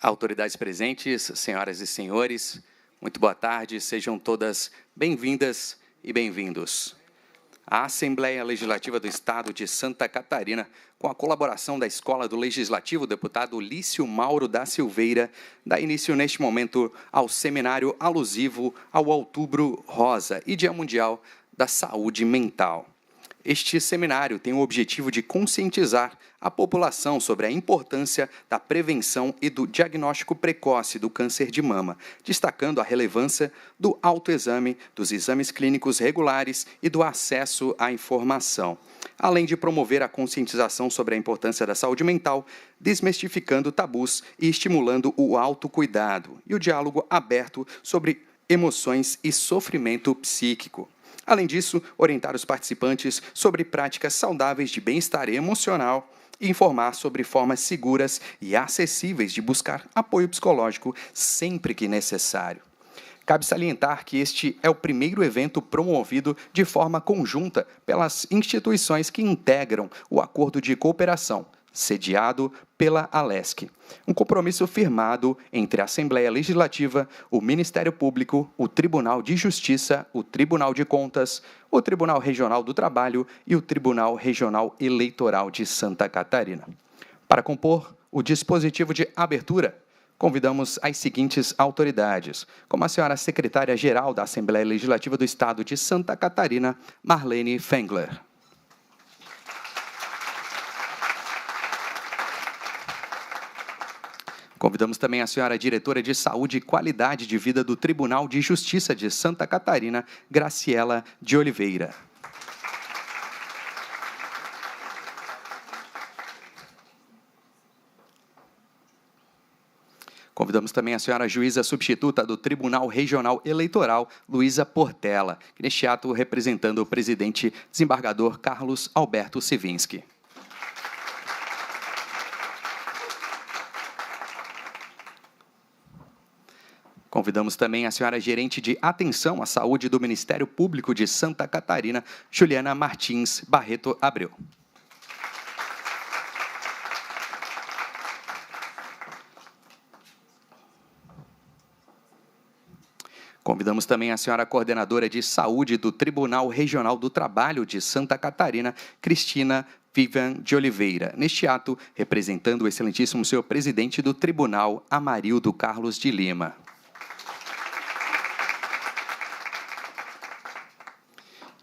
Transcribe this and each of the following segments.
Autoridades presentes, senhoras e senhores, muito boa tarde, sejam todas bem-vindas e bem-vindos. A Assembleia Legislativa do Estado de Santa Catarina, com a colaboração da Escola do Legislativo, o deputado Lício Mauro da Silveira, dá início neste momento ao seminário alusivo ao Outubro Rosa e Dia Mundial da Saúde Mental. Este seminário tem o objetivo de conscientizar a população sobre a importância da prevenção e do diagnóstico precoce do câncer de mama, destacando a relevância do autoexame, dos exames clínicos regulares e do acesso à informação, além de promover a conscientização sobre a importância da saúde mental, desmistificando tabus e estimulando o autocuidado e o diálogo aberto sobre emoções e sofrimento psíquico. Além disso, orientar os participantes sobre práticas saudáveis de bem-estar emocional e informar sobre formas seguras e acessíveis de buscar apoio psicológico sempre que necessário. Cabe salientar que este é o primeiro evento promovido de forma conjunta pelas instituições que integram o Acordo de Cooperação, sediado pela Alesc. Um compromisso firmado entre a Assembleia Legislativa, o Ministério Público, o Tribunal de Justiça, o Tribunal de Contas, o Tribunal Regional do Trabalho e o Tribunal Regional Eleitoral de Santa Catarina. Para compor o dispositivo de abertura, convidamos as seguintes autoridades, como a senhora secretária-geral da Assembleia Legislativa do Estado de Santa Catarina, Marlene Fengler. Convidamos também a senhora diretora de Saúde e Qualidade de Vida do Tribunal de Justiça de Santa Catarina, Graciela de Oliveira. Convidamos também a senhora juíza substituta do Tribunal Regional Eleitoral, Luísa Portela, neste ato representando o presidente desembargador Carlos Alberto Sivinski. Convidamos também a senhora gerente de Atenção à Saúde do Ministério Público de Santa Catarina, Juliana Martins Barreto Abreu. Convidamos também a senhora coordenadora de Saúde do Tribunal Regional do Trabalho de Santa Catarina, Cristina Vivian de Oliveira, neste ato representando o excelentíssimo senhor presidente do Tribunal, Amarildo Carlos de Lima.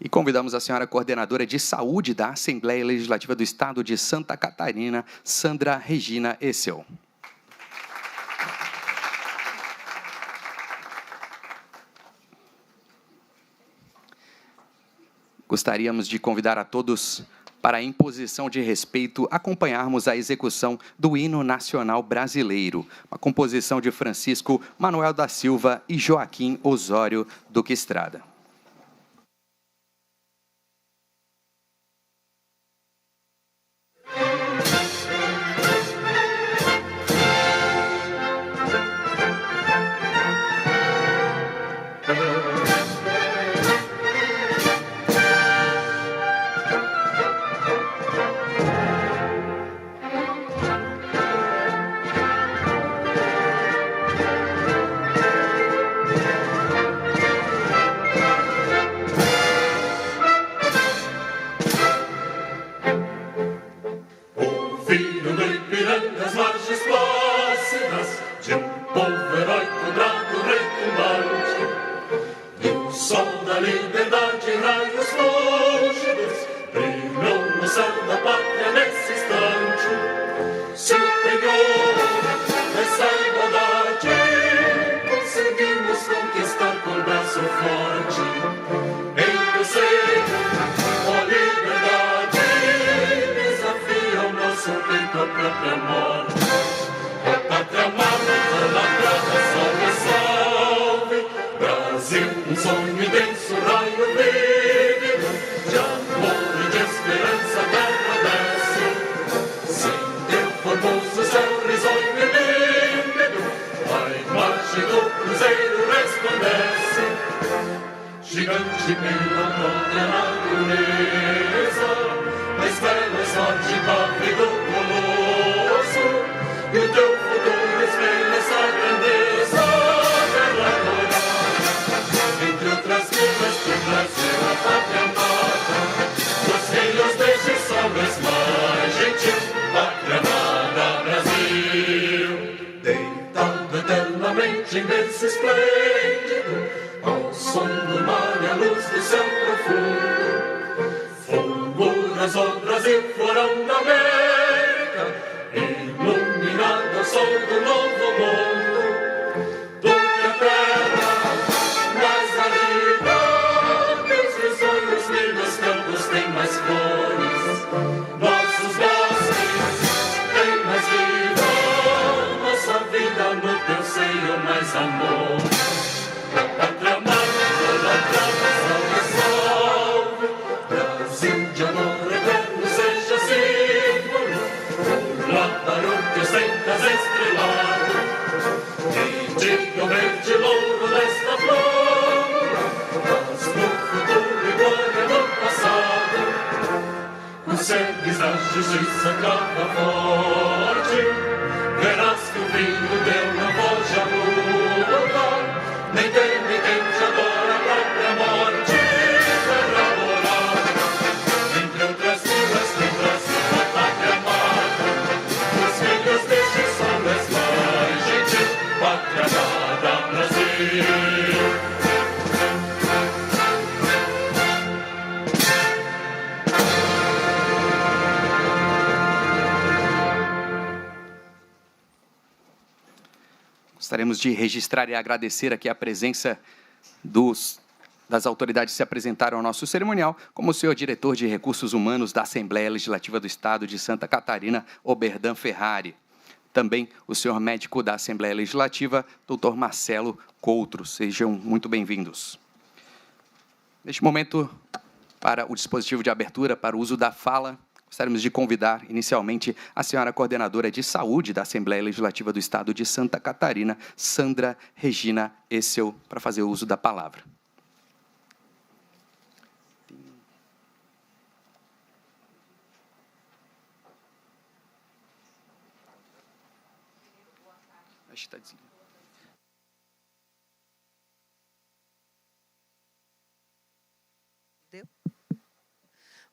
E convidamos a senhora coordenadora de Saúde da Assembleia Legislativa do Estado de Santa Catarina, Sandra Regina Essel. Gostaríamos de convidar a todos para, em posição de respeito, acompanharmos a execução do Hino Nacional Brasileiro, uma composição de Francisco Manuel da Silva e Joaquim Osório Duque Estrada. Gigante pela própria natureza, mais bela sorte, papo do colosso, e o teu futuro espelha banquete imenso esplêndido, ao som do mar e a luz do céu profundo. Fulguras o Brasil, florão da América, iluminado ao sol do novo mundo. Do que a terra mais árida, meus risonhos, lindos campos têm mais flores, nossos bosques têm mais vida, nossa vida no teu seio mais amor. Pátria amada, idolatrada, salve, salve, Brasil de amor eterno seja símbolo, por lá para o que sentas estrelado, e diga o verde louro desta flor, mas no futuro e glória do passado, consegues a justiça clava forte, verás que o vinho teu não pode mudar, nem teme quem te adora a própria morte, terra morada, entre outras vidas que Brasil a pátria amada, os filhos deste sol és mais gentil, pátria amada, Brasil. Gostaríamos de registrar e agradecer aqui a presença das autoridades que se apresentaram ao nosso cerimonial, como o senhor diretor de Recursos Humanos da Assembleia Legislativa do Estado de Santa Catarina, Oberdan Ferrari. Também o senhor médico da Assembleia Legislativa, doutor Marcelo Coutro. Sejam muito bem-vindos. Neste momento, para o dispositivo de abertura, para o uso da fala, gostaríamos de convidar, inicialmente, a senhora coordenadora de saúde da Assembleia Legislativa do Estado de Santa Catarina, Sandra Regina Essel, para fazer uso da palavra. Acho que está desligado.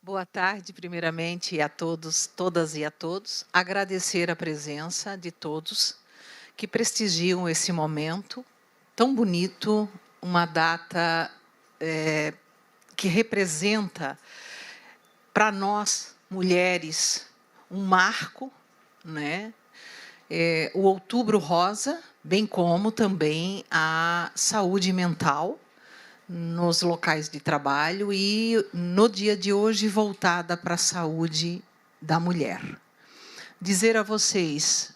Boa tarde, primeiramente, a todos, todas e a todos. Agradecer a presença de todos que prestigiam esse momento tão bonito, uma data que representa, para nós, mulheres, um marco, né? O Outubro Rosa, bem como também a saúde mental, nos locais de trabalho e, no dia de hoje, voltada para a saúde da mulher. Dizer a vocês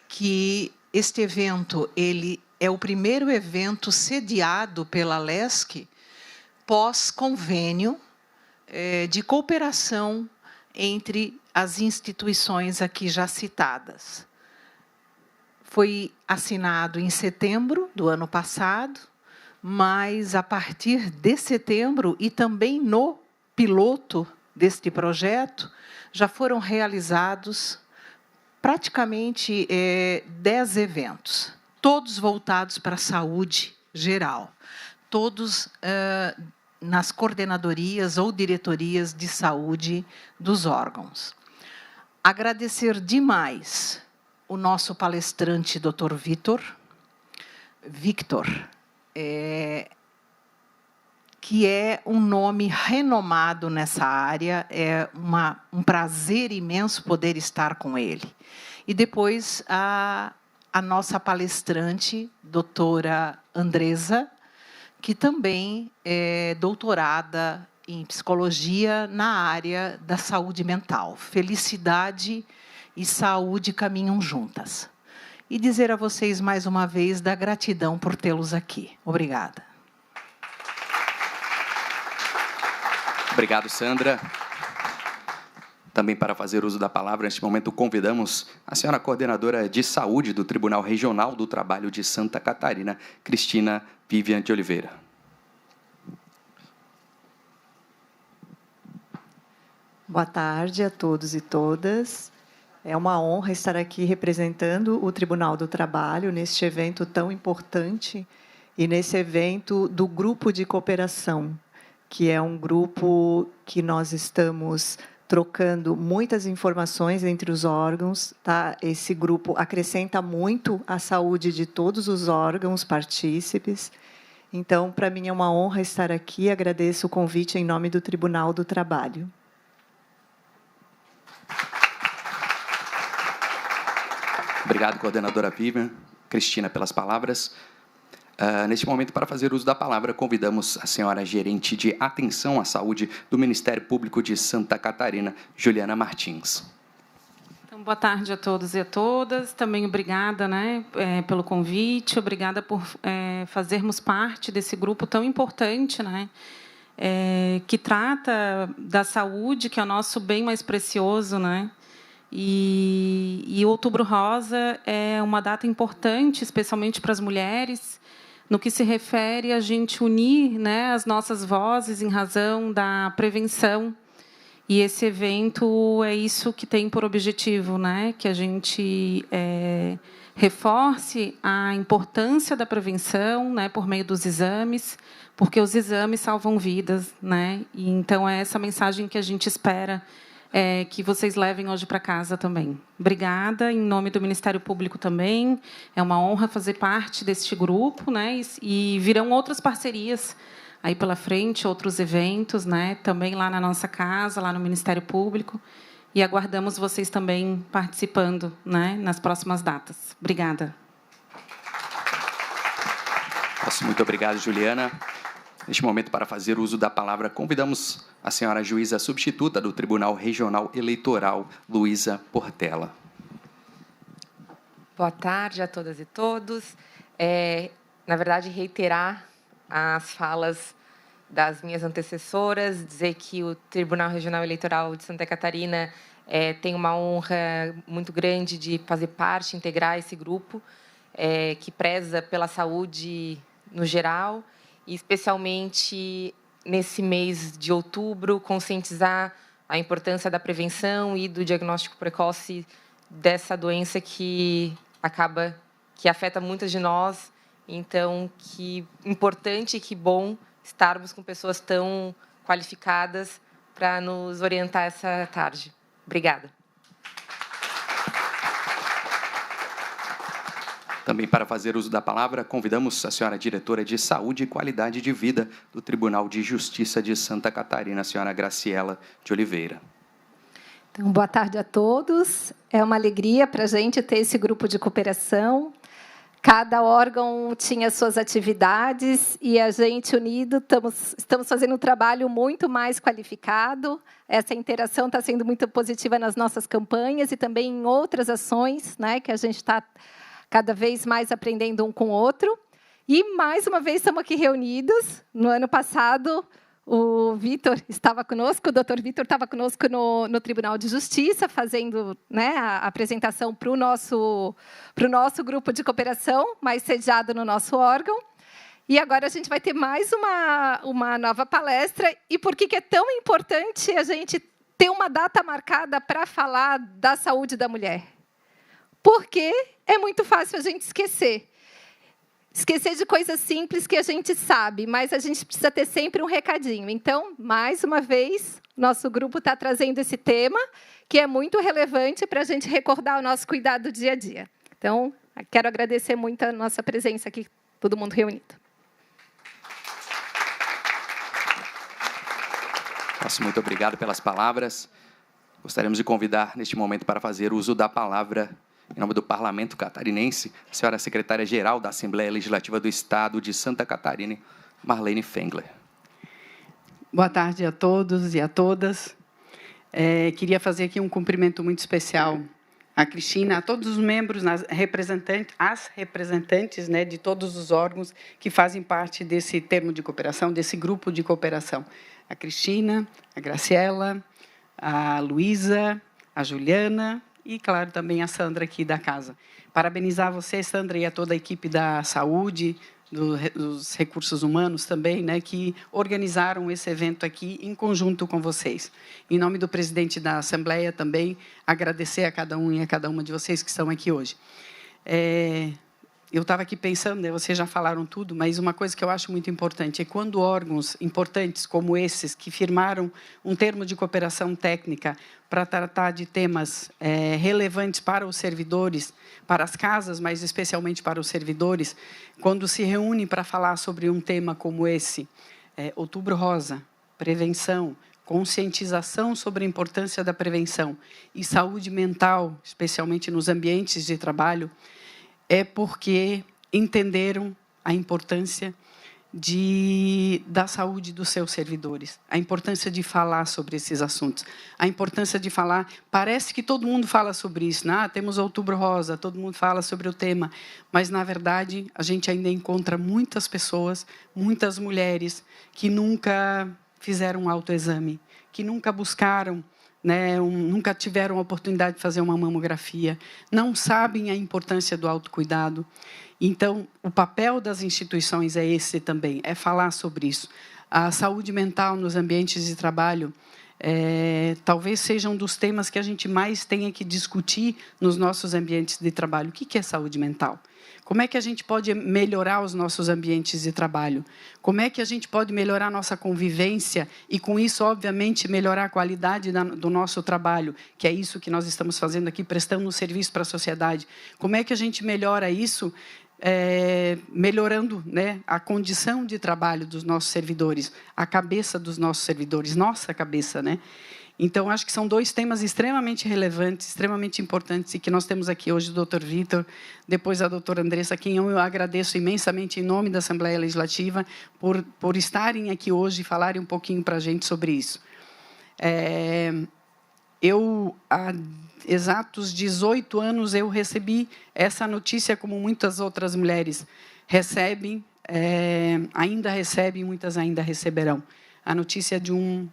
que este evento ele é o primeiro evento sediado pela LESC pós-convênio de cooperação entre as instituições aqui já citadas. Foi assinado em setembro do ano passado, mas, a partir de setembro, e também no piloto deste projeto, já foram realizados praticamente 10 eventos, todos voltados para a saúde geral, todos nas coordenadorias ou diretorias de saúde dos órgãos. Agradecer demais o nosso palestrante, Dr. Victor, que é um nome renomado nessa área, é um prazer imenso poder estar com ele. E depois a nossa palestrante, doutora Andresa, que também é doutorada em psicologia na área da saúde mental. Felicidade e saúde caminham juntas. E dizer a vocês, mais uma vez, da gratidão por tê-los aqui. Obrigada. Obrigado, Sandra. Também para fazer uso da palavra, neste momento, convidamos a senhora coordenadora de saúde do Tribunal Regional do Trabalho de Santa Catarina, Cristina Vivian de Oliveira. Boa tarde a todos e todas. É uma honra estar aqui representando o Tribunal do Trabalho neste evento tão importante e nesse evento do Grupo de Cooperação, que é um grupo que nós estamos trocando muitas informações entre os órgãos. Tá? Esse grupo acrescenta muito à saúde de todos os órgãos partícipes. Então, para mim é uma honra estar aqui. Agradeço o convite em nome do Tribunal do Trabalho. Obrigado, coordenadora Vivian. Cristina, pelas palavras. Neste momento, para fazer uso da palavra, convidamos a senhora gerente de Atenção à Saúde do Ministério Público de Santa Catarina, Juliana Martins. Então, boa tarde a todos e a todas. Também obrigada, né, pelo convite, obrigada por fazermos parte desse grupo tão importante, né, que trata da saúde, que é o nosso bem mais precioso, né? E o Outubro Rosa é uma data importante, especialmente para as mulheres, no que se refere a gente unir, né, as nossas vozes em razão da prevenção. E esse evento é isso que tem por objetivo, né, que a gente reforce a importância da prevenção, né, por meio dos exames, porque os exames salvam vidas, né? E então é essa mensagem que a gente espera que vocês levem hoje para casa também. Obrigada, em nome do Ministério Público também. É uma honra fazer parte deste grupo, né? E virão outras parcerias aí pela frente, outros eventos, né? Também lá na nossa casa, lá no Ministério Público. E aguardamos vocês também participando, né, nas próximas datas. Obrigada. Muito obrigado, Juliana. Neste momento, para fazer uso da palavra, convidamos a senhora juíza substituta do Tribunal Regional Eleitoral, Luísa Portela. Boa tarde a todas e todos. Na verdade, reiterar as falas das minhas antecessoras, dizer que o Tribunal Regional Eleitoral de Santa Catarina tem uma honra muito grande de fazer parte, integrar esse grupo, que preza pela saúde no geral, e especialmente nesse mês de outubro, conscientizar a importância da prevenção e do diagnóstico precoce dessa doença que afeta muitas de nós. Então, que importante e que bom estarmos com pessoas tão qualificadas para nos orientar essa tarde. Obrigada. Também para fazer uso da palavra, convidamos a senhora diretora de Saúde e Qualidade de Vida do Tribunal de Justiça de Santa Catarina, a senhora Graciela de Oliveira. Então, boa tarde a todos. É uma alegria para a gente ter esse grupo de cooperação. Cada órgão tinha suas atividades e a gente, unido, estamos fazendo um trabalho muito mais qualificado. Essa interação está sendo muito positiva nas nossas campanhas e também em outras ações, né, que a gente está cada vez mais aprendendo um com o outro. E, mais uma vez, estamos aqui reunidos. No ano passado, o Vitor estava conosco, o doutor Vitor estava conosco no Tribunal de Justiça, fazendo, né, a apresentação para o nosso grupo de cooperação, mais sediado no nosso órgão. E agora a gente vai ter mais uma nova palestra. E por que é tão importante a gente ter uma data marcada para falar da saúde da mulher? Porque é muito fácil a gente esquecer. Esquecer de coisas simples que a gente sabe, mas a gente precisa ter sempre um recadinho. Então, mais uma vez, nosso grupo está trazendo esse tema, que é muito relevante para a gente recordar o nosso cuidado dia a dia. Então, quero agradecer muito a nossa presença aqui, todo mundo reunido. Muito obrigado pelas palavras. Gostaríamos de convidar, neste momento, para fazer uso da palavra, em nome do Parlamento Catarinense, a senhora secretária-geral da Assembleia Legislativa do Estado de Santa Catarina, Marlene Fengler. Boa tarde a todos e a todas. Queria fazer aqui um cumprimento muito especial à Cristina, a todos os membros, as representantes, né, de todos os órgãos que fazem parte desse termo de cooperação, desse grupo de cooperação. A Cristina, a Graciela, a Luísa, a Juliana e, claro, também a Sandra aqui da casa. Parabenizar você, Sandra, e a toda a equipe da saúde, dos recursos humanos também, né, que organizaram esse evento aqui em conjunto com vocês. Em nome do presidente da Assembleia também, agradecer a cada um e a cada uma de vocês que estão aqui hoje. eu estava aqui pensando, né, vocês já falaram tudo, mas uma coisa que eu acho muito importante é quando órgãos importantes como esses, que firmaram um termo de cooperação técnica para tratar de temas relevantes para os servidores, para as casas, mas especialmente para os servidores, quando se reúnem para falar sobre um tema como esse, Outubro Rosa, prevenção, conscientização sobre a importância da prevenção e saúde mental, especialmente nos ambientes de trabalho, é porque entenderam a importância da saúde dos seus servidores, a importância de falar sobre esses assuntos, a importância de falar. Parece que todo mundo fala sobre isso, né? Temos Outubro Rosa, todo mundo fala sobre o tema, mas, na verdade, a gente ainda encontra muitas pessoas, muitas mulheres, que nunca fizeram um autoexame, que nunca buscaram, né, nunca tiveram a oportunidade de fazer uma mamografia, não sabem a importância do autocuidado. Então, o papel das instituições é esse também, é falar sobre isso. A saúde mental nos ambientes de trabalho talvez seja um dos temas que a gente mais tenha que discutir nos nossos ambientes de trabalho. O que é saúde mental? Como é que a gente pode melhorar os nossos ambientes de trabalho? Como é que a gente pode melhorar a nossa convivência e, com isso, obviamente, melhorar a qualidade do nosso trabalho, que é isso que nós estamos fazendo aqui, prestando um serviço para a sociedade. Como é que a gente melhora isso? Melhorando, né, a condição de trabalho dos nossos servidores, a cabeça dos nossos servidores, nossa cabeça, né? Então, acho que são dois temas extremamente relevantes, extremamente importantes, e que nós temos aqui hoje o doutor Vitor, depois a doutora Andressa, a quem eu agradeço imensamente em nome da Assembleia Legislativa por estarem aqui hoje e falarem um pouquinho para a gente sobre isso. Há exatos 18 anos, eu recebi essa notícia, como muitas outras mulheres recebem, ainda recebem, muitas ainda receberão. A notícia de um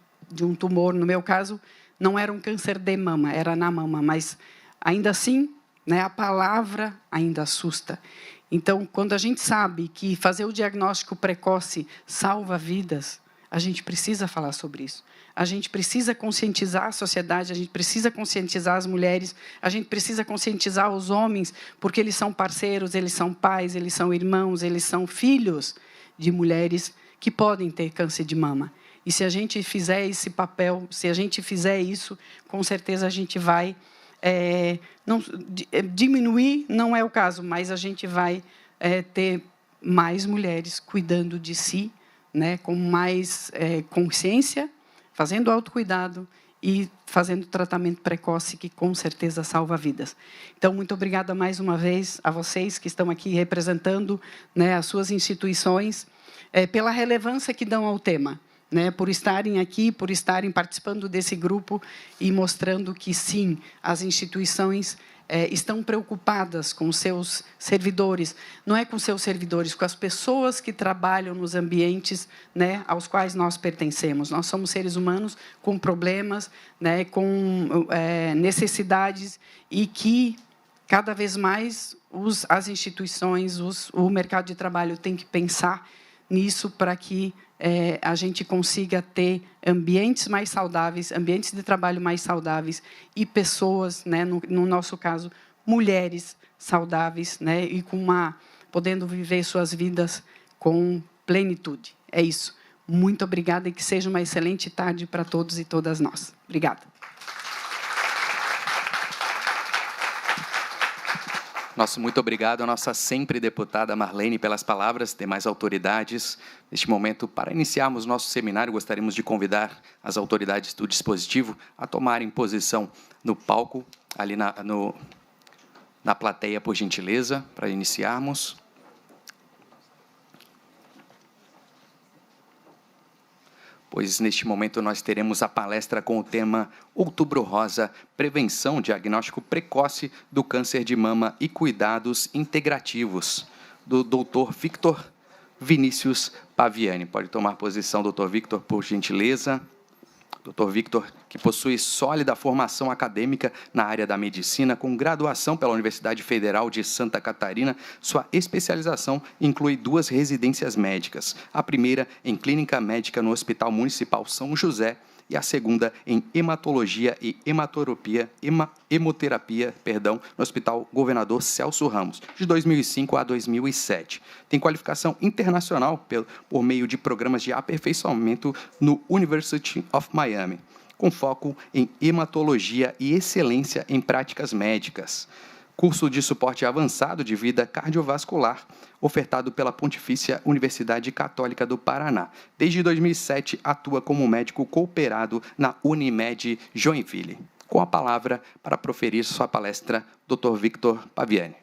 tumor, no meu caso, não era um câncer de mama, era na mama, mas, ainda assim, né, a palavra ainda assusta. Então, quando a gente sabe que fazer o diagnóstico precoce salva vidas, a gente precisa falar sobre isso. A gente precisa conscientizar a sociedade, a gente precisa conscientizar as mulheres, a gente precisa conscientizar os homens, porque eles são parceiros, eles são pais, eles são irmãos, eles são filhos de mulheres que podem ter câncer de mama. E se a gente fizer esse papel, se a gente fizer isso, com certeza a gente vai diminuir, não é o caso, mas a gente vai ter mais mulheres cuidando de si, né, com mais consciência, fazendo autocuidado e fazendo tratamento precoce, que com certeza salva vidas. Então, muito obrigada mais uma vez a vocês que estão aqui representando, né, as suas instituições, pela relevância que dão ao tema, né, por estarem aqui, por estarem participando desse grupo e mostrando que, sim, as instituições estão preocupadas com seus servidores, não é com seus servidores, com as pessoas que trabalham nos ambientes, né, aos quais nós pertencemos. Nós somos seres humanos com problemas, né, com necessidades, e que, cada vez mais, as instituições, o mercado de trabalho tem que pensar nisso para que a gente consiga ter ambientes mais saudáveis, ambientes de trabalho mais saudáveis e pessoas, né, no nosso caso, mulheres saudáveis, né, e podendo viver suas vidas com plenitude. É isso. Muito obrigada e que seja uma excelente tarde para todos e todas nós. Obrigada. Nosso muito obrigado à nossa sempre deputada Marlene pelas palavras, demais autoridades. Neste momento, para iniciarmos nosso seminário, gostaríamos de convidar as autoridades do dispositivo a tomarem posição no palco, ali na plateia, por gentileza, para iniciarmos. Pois, neste momento, nós teremos a palestra com o tema Outubro Rosa, Prevenção, Diagnóstico Precoce do Câncer de Mama e Cuidados Integrativos, do Dr. Victor Vinícius Paviani. Pode tomar posição, Dr. Victor, por gentileza. Dr. Victor, que possui sólida formação acadêmica na área da medicina, com graduação pela Universidade Federal de Santa Catarina, sua especialização inclui 2 residências médicas. A primeira em Clínica Médica no Hospital Municipal São José e a segunda em Hematologia e Hemoterapia, no Hospital Governador Celso Ramos, de 2005 a 2007. Tem qualificação internacional por meio de programas de aperfeiçoamento no University of Miami, com foco em hematologia e excelência em práticas médicas. Curso de suporte avançado de vida cardiovascular, ofertado pela Pontifícia Universidade Católica do Paraná. Desde 2007, atua como médico cooperado na Unimed Joinville. Com a palavra, para proferir sua palestra, Dr. Victor Paviani.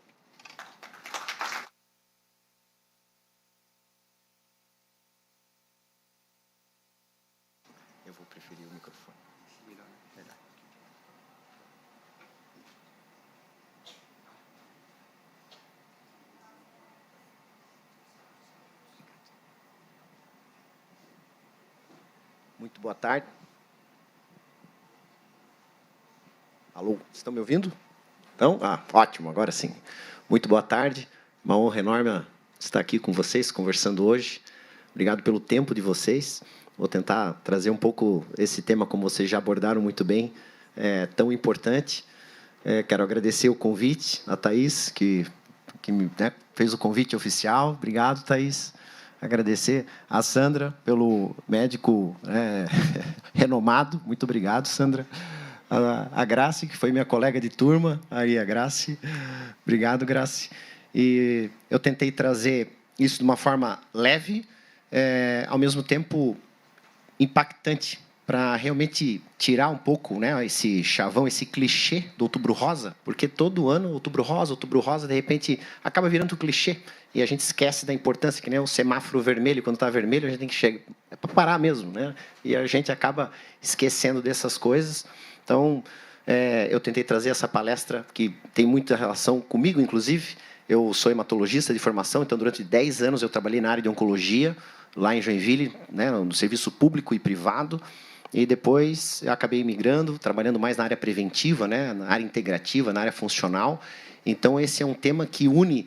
Eu vou preferir o microfone. Melhor. Muito boa tarde. Alô, estão me ouvindo? Então, ótimo, agora sim. Muito boa tarde. Uma honra enorme estar aqui com vocês, conversando hoje. Obrigado pelo tempo de vocês. Vou tentar trazer um pouco esse tema, como vocês já abordaram muito bem, tão importante. Quero agradecer o convite, a Thaís, que me fez o convite oficial. Obrigado, Thaís. Agradecer a Sandra, pelo médico renomado. Muito obrigado, Sandra. A Grace, que foi minha colega de turma. Aí, a Grace. Obrigado, Grace. E eu tentei trazer isso de uma forma leve, ao mesmo tempo impactante, para realmente tirar um pouco, esse chavão, esse clichê do Outubro Rosa, porque todo ano Outubro Rosa, de repente, acaba virando um clichê, e a gente esquece da importância, que nem o semáforo vermelho, quando está vermelho, a gente tem que chegar, é para parar mesmo, e a gente acaba esquecendo dessas coisas. Então, eu tentei trazer essa palestra, que tem muita relação comigo, inclusive. Eu sou hematologista de formação, então, durante 10 anos, eu trabalhei na área de oncologia, lá em Joinville, no serviço público e privado, e depois eu acabei migrando, trabalhando mais na área preventiva, na área integrativa, na área funcional. Então, esse é um tema que une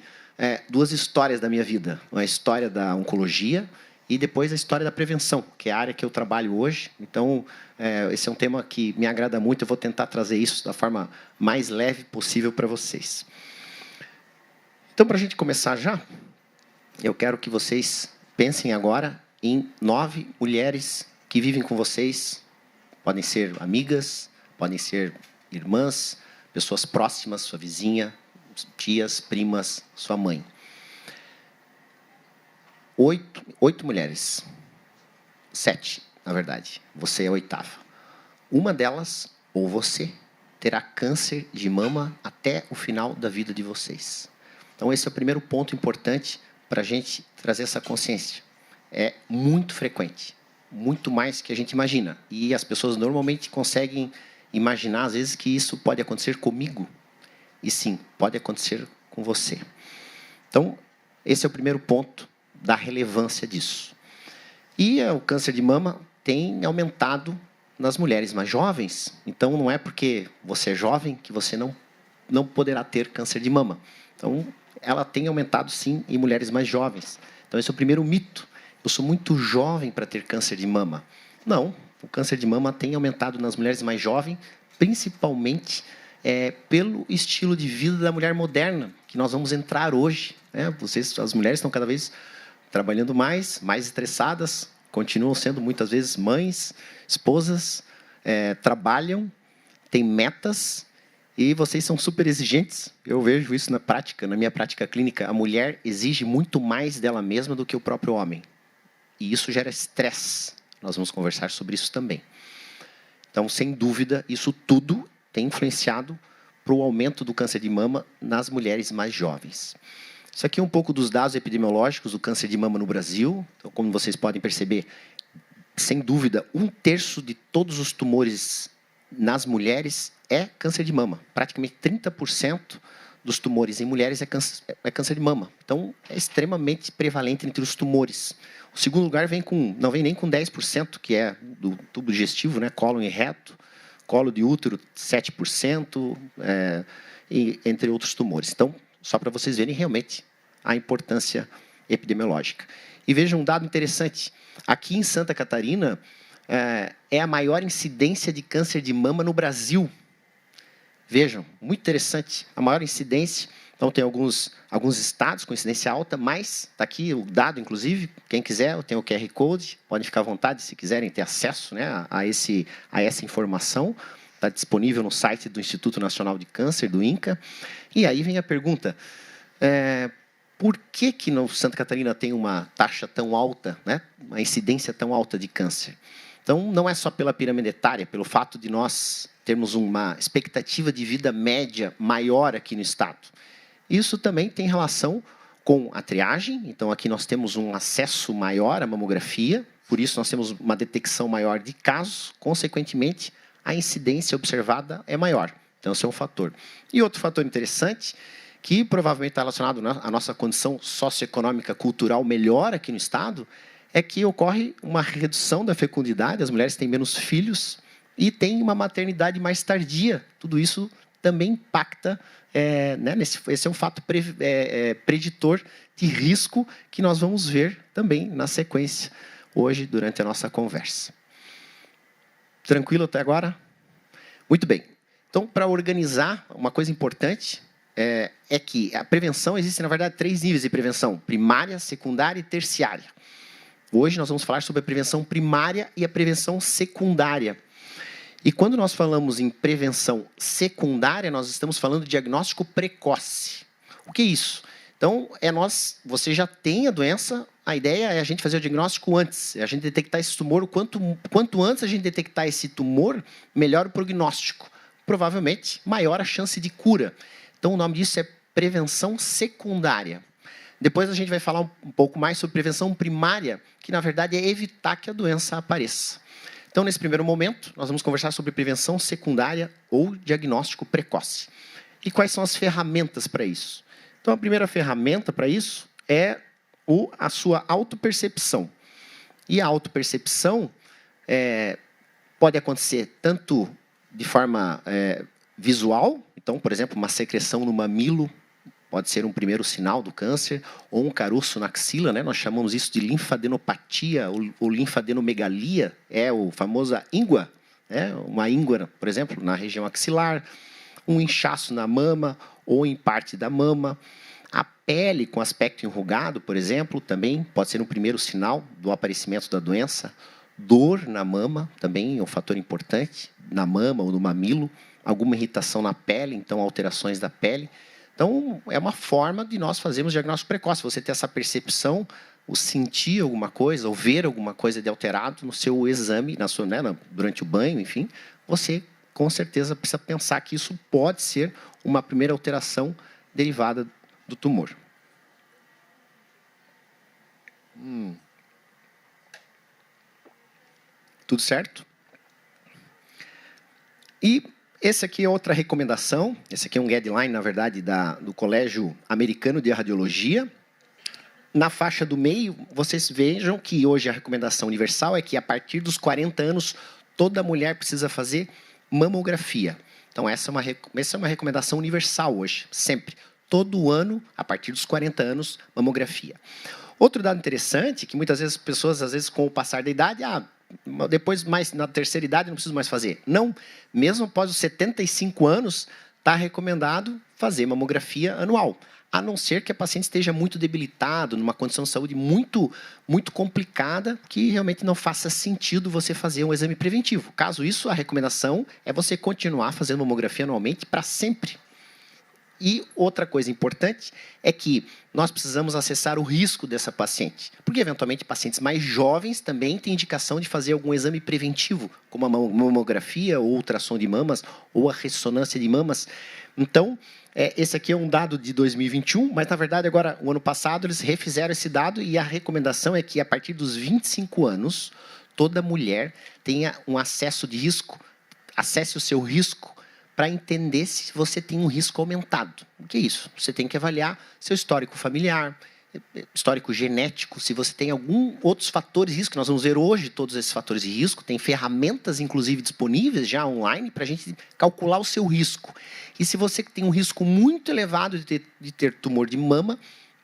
duas histórias da minha vida. A história da oncologia e depois a história da prevenção, que é a área que eu trabalho hoje. Então, esse é um tema que me agrada muito. Eu vou tentar trazer isso da forma mais leve possível para vocês. Então, para a gente começar já, eu quero que vocês pensem agora em 9 mulheres que vivem com vocês. Podem ser amigas, podem ser irmãs, pessoas próximas, sua vizinha, tias, primas, sua mãe. 8 mulheres. 7, na verdade. Você é a 8ª. Uma delas, ou você, terá câncer de mama até o final da vida de vocês. Então, esse é o primeiro ponto importante para a gente trazer essa consciência. É muito frequente. Muito mais que a gente imagina. E as pessoas normalmente conseguem imaginar, às vezes, que isso pode acontecer comigo. E sim, pode acontecer com você. Então, esse é o primeiro ponto da relevância disso. E o câncer de mama tem aumentado nas mulheres mais jovens. Então, não é porque você é jovem que você não poderá ter câncer de mama. Então, ela tem aumentado, sim, em mulheres mais jovens. Então, esse é o primeiro mito. Eu sou muito jovem para ter câncer de mama. Não, o câncer de mama tem aumentado nas mulheres mais jovens, principalmente pelo estilo de vida da mulher moderna, que nós vamos entrar hoje. As mulheres estão cada vez trabalhando mais estressadas, continuam sendo muitas vezes mães, esposas, trabalham, têm metas, e vocês são super exigentes. Eu vejo isso na prática, na minha prática clínica. A mulher exige muito mais dela mesma do que o próprio homem. E isso gera estresse. Nós vamos conversar sobre isso também. Então, sem dúvida, isso tudo tem influenciado para o aumento do câncer de mama nas mulheres mais jovens. Isso aqui é um pouco dos dados epidemiológicos do câncer de mama no Brasil. Então, como vocês podem perceber, sem dúvida, 1/3 de todos os tumores nas mulheres é câncer de mama. Praticamente 30% dos tumores em mulheres é câncer de mama. Então, é extremamente prevalente entre os tumores. O segundo lugar não vem nem com 10%, que é do tubo digestivo, cólon e reto. Colo de útero, 7%, entre outros tumores. Então, só para vocês verem realmente a importância epidemiológica. E vejam um dado interessante. Aqui em Santa Catarina, é a maior incidência de câncer de mama no Brasil. Vejam, muito interessante. A maior incidência. Então, tem alguns estados com incidência alta, mas está aqui o dado, inclusive. Quem quiser, tem o QR Code. Podem ficar à vontade, se quiserem ter acesso, né, a essa informação. Está disponível no site do Instituto Nacional de Câncer, do INCA. E aí vem a pergunta, por que no Santa Catarina tem uma taxa tão alta, né, uma incidência tão alta de câncer? Então, não é só pela pirâmide etária, pelo fato de nós termos uma expectativa de vida média maior aqui no estado. Isso também tem relação com a triagem. Então, aqui nós temos um acesso maior à mamografia, por isso nós temos uma detecção maior de casos, consequentemente, a incidência observada é maior. Então, esse é um fator. E outro fator interessante, que provavelmente está relacionado à nossa condição socioeconômica cultural melhor aqui no estado, é que ocorre uma redução da fecundidade, as mulheres têm menos filhos e têm uma maternidade mais tardia. Tudo isso também impacta, esse é um fato preditor de risco que nós vamos ver também na sequência, hoje, durante a nossa conversa. Tranquilo até agora? Muito bem. Então, para organizar, uma coisa importante é que a prevenção, existe, na verdade, 3 níveis de prevenção: primária, secundária e terciária. Hoje nós vamos falar sobre a prevenção primária e a prevenção secundária. E quando nós falamos em prevenção secundária, nós estamos falando de diagnóstico precoce. O que é isso? Então, você já tem a doença, a ideia é a gente fazer o diagnóstico antes, é a gente detectar esse tumor, quanto antes a gente detectar esse tumor, melhor o prognóstico. Provavelmente, maior a chance de cura. Então, o nome disso é prevenção secundária. Depois a gente vai falar um pouco mais sobre prevenção primária, que na verdade é evitar que a doença apareça. Então, nesse primeiro momento, nós vamos conversar sobre prevenção secundária ou diagnóstico precoce. E quais são as ferramentas para isso? Então, a primeira ferramenta para isso é a sua autopercepção. E a autopercepção pode acontecer tanto de forma visual, então, por exemplo, uma secreção no mamilo, pode ser um primeiro sinal do câncer, ou um caroço na axila, né? Nós chamamos isso de linfadenopatia ou linfadenomegalia, o famoso íngua, uma íngua, por exemplo, na região axilar, um inchaço na mama ou em parte da mama, a pele com aspecto enrugado, por exemplo, também pode ser um primeiro sinal do aparecimento da doença, dor na mama, também é um fator importante, na mama ou no mamilo, alguma irritação na pele, então alterações da pele. Então, é uma forma de nós fazermos diagnóstico precoce. Você ter essa percepção, ou sentir alguma coisa, ou ver alguma coisa de alterado no seu exame, durante o banho, enfim, você, com certeza, precisa pensar que isso pode ser uma primeira alteração derivada do tumor. Tudo certo? E essa aqui é outra recomendação. Esse aqui é um guideline, na verdade, do Colégio Americano de Radiologia. Na faixa do meio, vocês vejam que hoje a recomendação universal é que a partir dos 40 anos, toda mulher precisa fazer mamografia. Então, essa é uma recomendação universal hoje, sempre. Todo ano, a partir dos 40 anos, mamografia. Outro dado interessante, que muitas vezes as pessoas, com o passar da idade, depois, mais na terceira idade, não preciso mais fazer. Não, mesmo após os 75 anos, está recomendado fazer mamografia anual. A não ser que a paciente esteja muito debilitado, numa condição de saúde muito, muito complicada, que realmente não faça sentido você fazer um exame preventivo. Caso isso, a recomendação é você continuar fazendo mamografia anualmente para sempre. E outra coisa importante é que nós precisamos acessar o risco dessa paciente, porque eventualmente pacientes mais jovens também têm indicação de fazer algum exame preventivo, como a mamografia, ou ultrassom de mamas, ou a ressonância de mamas. Então, esse aqui é um dado de 2021, mas na verdade agora, o ano passado, eles refizeram esse dado e a recomendação é que a partir dos 25 anos, toda mulher tenha um acesso de risco, acesse o seu risco, para entender se você tem um risco aumentado. O que é isso? Você tem que avaliar seu histórico familiar, histórico genético, se você tem algum outros fatores de risco. Nós vamos ver hoje todos esses fatores de risco. Tem ferramentas, inclusive, disponíveis já online para a gente calcular o seu risco. E se você tem um risco muito elevado de ter tumor de mama,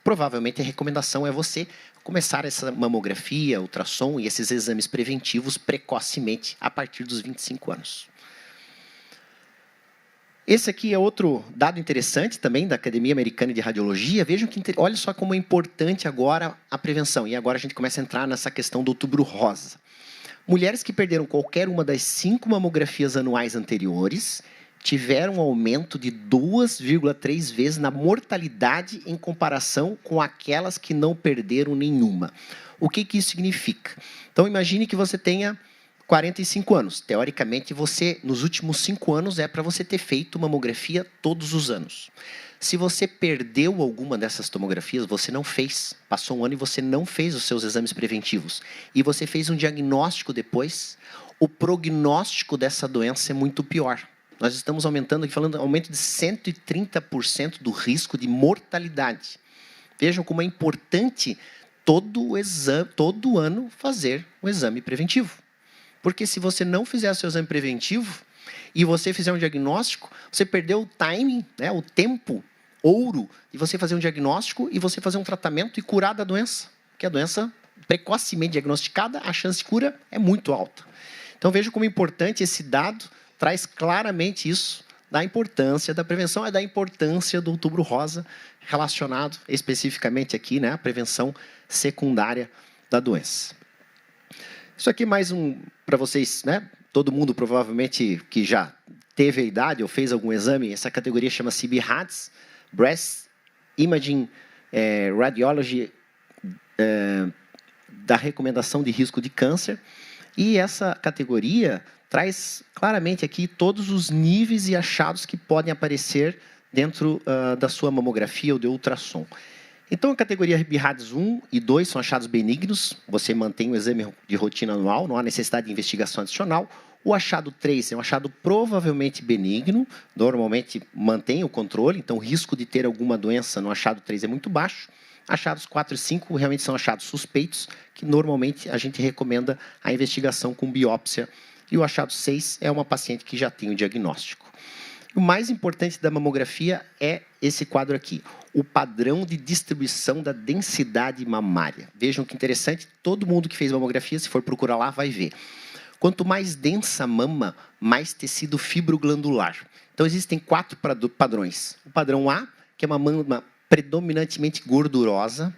provavelmente a recomendação é você começar essa mamografia, ultrassom e esses exames preventivos precocemente a partir dos 25 anos. Esse aqui é outro dado interessante também da Academia Americana de Radiologia. Vejam que, olha só como é importante agora a prevenção. E agora a gente começa a entrar nessa questão do Outubro Rosa. Mulheres que perderam qualquer uma das 5 mamografias anuais anteriores tiveram um aumento de 2,3 vezes na mortalidade em comparação com aquelas que não perderam nenhuma. O que isso significa? Então, imagine que você tenha 45 anos. Teoricamente, você, nos últimos 5 anos, é para você ter feito mamografia todos os anos. Se você perdeu alguma dessas tomografias, você não fez. Passou um ano e você não fez os seus exames preventivos. E você fez um diagnóstico depois, o prognóstico dessa doença é muito pior. Nós estamos aumentando, aqui falando, aumento de 130% do risco de mortalidade. Vejam como é importante todo ano fazer um exame preventivo. Porque se você não fizer o seu exame preventivo e você fizer um diagnóstico, você perdeu o timing, né, o tempo, ouro, de você fazer um diagnóstico e você fazer um tratamento e curar da doença. Porque a doença, precocemente diagnosticada, a chance de cura é muito alta. Então, veja como é importante esse dado, traz claramente isso, da importância da prevenção e da importância do Outubro Rosa, relacionado especificamente aqui, né, à prevenção secundária da doença. Isso aqui mais para vocês, né? Todo mundo provavelmente que já teve a idade ou fez algum exame, essa categoria chama-se BHADS, Breast Imaging Radiology, da recomendação de risco de câncer. E essa categoria traz claramente aqui todos os níveis e achados que podem aparecer dentro da sua mamografia ou de ultrassom. Então, a categoria BHADS 1 e 2 são achados benignos, você mantém o exame de rotina anual, não há necessidade de investigação adicional. O achado 3 é um achado provavelmente benigno, normalmente mantém o controle, então o risco de ter alguma doença no achado 3 é muito baixo. Achados 4 e 5 realmente são achados suspeitos, que normalmente a gente recomenda a investigação com biópsia. E o achado 6 é uma paciente que já tem o diagnóstico. O mais importante da mamografia é esse quadro aqui, o padrão de distribuição da densidade mamária. Vejam que interessante, todo mundo que fez mamografia, se for procurar lá, vai ver. Quanto mais densa a mama, mais tecido fibroglandular. Então, existem 4 padrões. O padrão A, que é uma mama predominantemente gordurosa,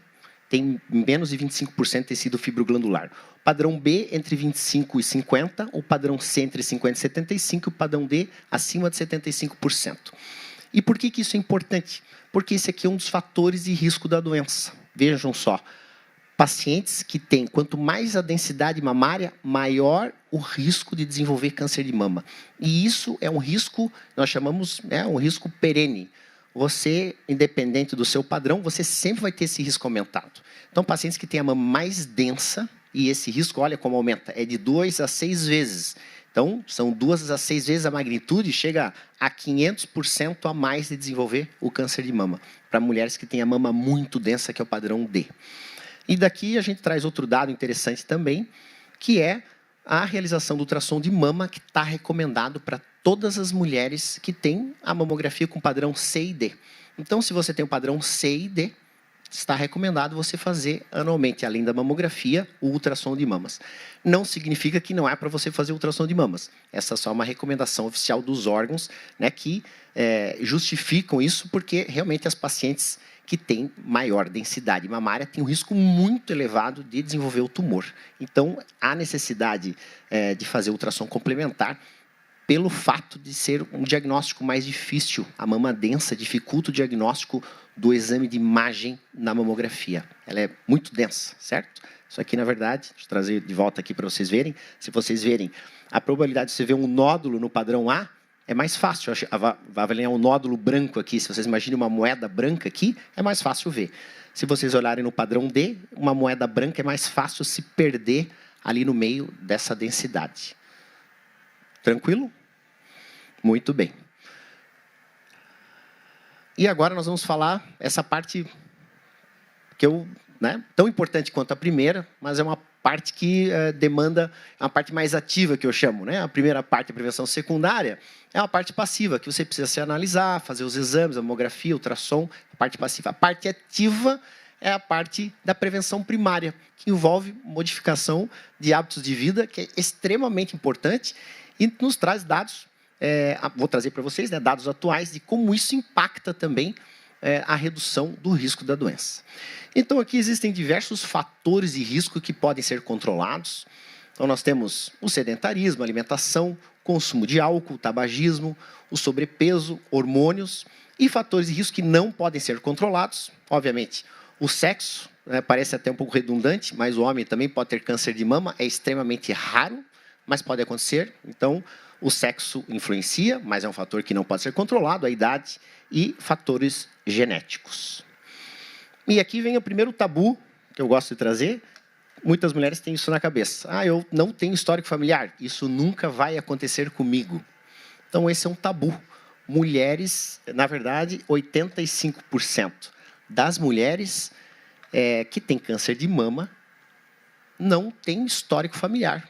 tem menos de 25% de tecido fibroglandular. O padrão B, entre 25% e 50%. O padrão C, entre 50% e 75%. O padrão D, acima de 75%. E por que isso é importante? Porque esse aqui é um dos fatores de risco da doença. Vejam só. Pacientes que têm, quanto mais a densidade mamária, maior o risco de desenvolver câncer de mama. E isso é um risco, nós chamamos, um risco perene. Você, independente do seu padrão, você sempre vai ter esse risco aumentado. Então, pacientes que têm a mama mais densa, e esse risco, olha como aumenta, é de 2 a 6 vezes. Então, são 2 a 6 vezes a magnitude, chega a 500% a mais de desenvolver o câncer de mama, para mulheres que têm a mama muito densa, que é o padrão D. E daqui a gente traz outro dado interessante também, que é a realização do ultrassom de mama, que está recomendado para todas as mulheres que têm a mamografia com padrão C e D. Então, se você tem o padrão C e D, está recomendado você fazer anualmente, além da mamografia, o ultrassom de mamas. Não significa que não é para você fazer ultrassom de mamas. Essa é só uma recomendação oficial dos órgãos, né, que justificam isso, porque realmente as pacientes que têm maior densidade mamária têm um risco muito elevado de desenvolver o tumor. Então, há necessidade de fazer ultrassom complementar, pelo fato de ser um diagnóstico mais difícil. A mama densa dificulta o diagnóstico do exame de imagem na mamografia. Ela é muito densa, certo? Isso aqui, na verdade, deixa eu trazer de volta aqui para vocês verem. Se vocês verem, a probabilidade de você ver um nódulo no padrão A é mais fácil. Vai avaliar um nódulo branco aqui. Se vocês imaginam uma moeda branca aqui, é mais fácil ver. Se vocês olharem no padrão D, uma moeda branca é mais fácil se perder ali no meio dessa densidade. Tranquilo? Muito bem. E agora nós vamos falar essa parte que tão importante quanto a primeira, mas é uma parte que demanda uma parte mais ativa, que eu chamo, né? A primeira parte, a prevenção secundária, é uma parte passiva, que você precisa se analisar, fazer os exames, a mamografia, ultrassom, a parte passiva. A parte ativa é a parte da prevenção primária, que envolve modificação de hábitos de vida, que é extremamente importante e nos traz dados, vou trazer para vocês, né, dados atuais de como isso impacta também a redução do risco da doença. Então, aqui existem diversos fatores de risco que podem ser controlados. Então, nós temos o sedentarismo, a alimentação, consumo de álcool, tabagismo, o sobrepeso, hormônios e fatores de risco que não podem ser controlados. Obviamente, o sexo, parece até um pouco redundante, mas o homem também pode ter câncer de mama, é extremamente raro, mas pode acontecer. Então, o sexo influencia, mas é um fator que não pode ser controlado, a idade e fatores genéticos. E aqui vem o primeiro tabu que eu gosto de trazer. Muitas mulheres têm isso na cabeça. Eu não tenho histórico familiar, isso nunca vai acontecer comigo. Então, esse é um tabu. Mulheres, na verdade, 85% das mulheres que têm câncer de mama não têm histórico familiar.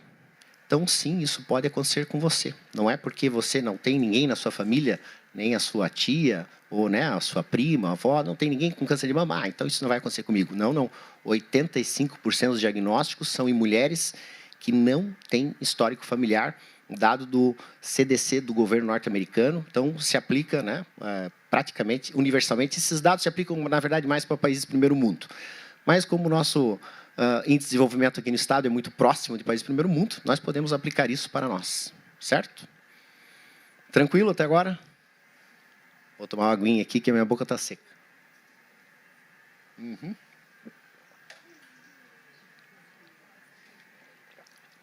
Então, sim, isso pode acontecer com você. Não é porque você não tem ninguém na sua família, nem a sua tia, ou né, a sua prima, a avó, não tem ninguém com câncer de mama. Então isso não vai acontecer comigo. Não, não. 85% dos diagnósticos são em mulheres que não têm histórico familiar, dado do CDC do governo norte-americano. Então, se aplica, né, praticamente, universalmente. Esses dados se aplicam, na verdade, mais para países do primeiro mundo. Mas como o nosso índice de desenvolvimento aqui no estado é muito próximo de países do primeiro mundo, nós podemos aplicar isso para nós. Certo? Tranquilo até agora? Vou tomar uma aguinha aqui, que a minha boca está seca.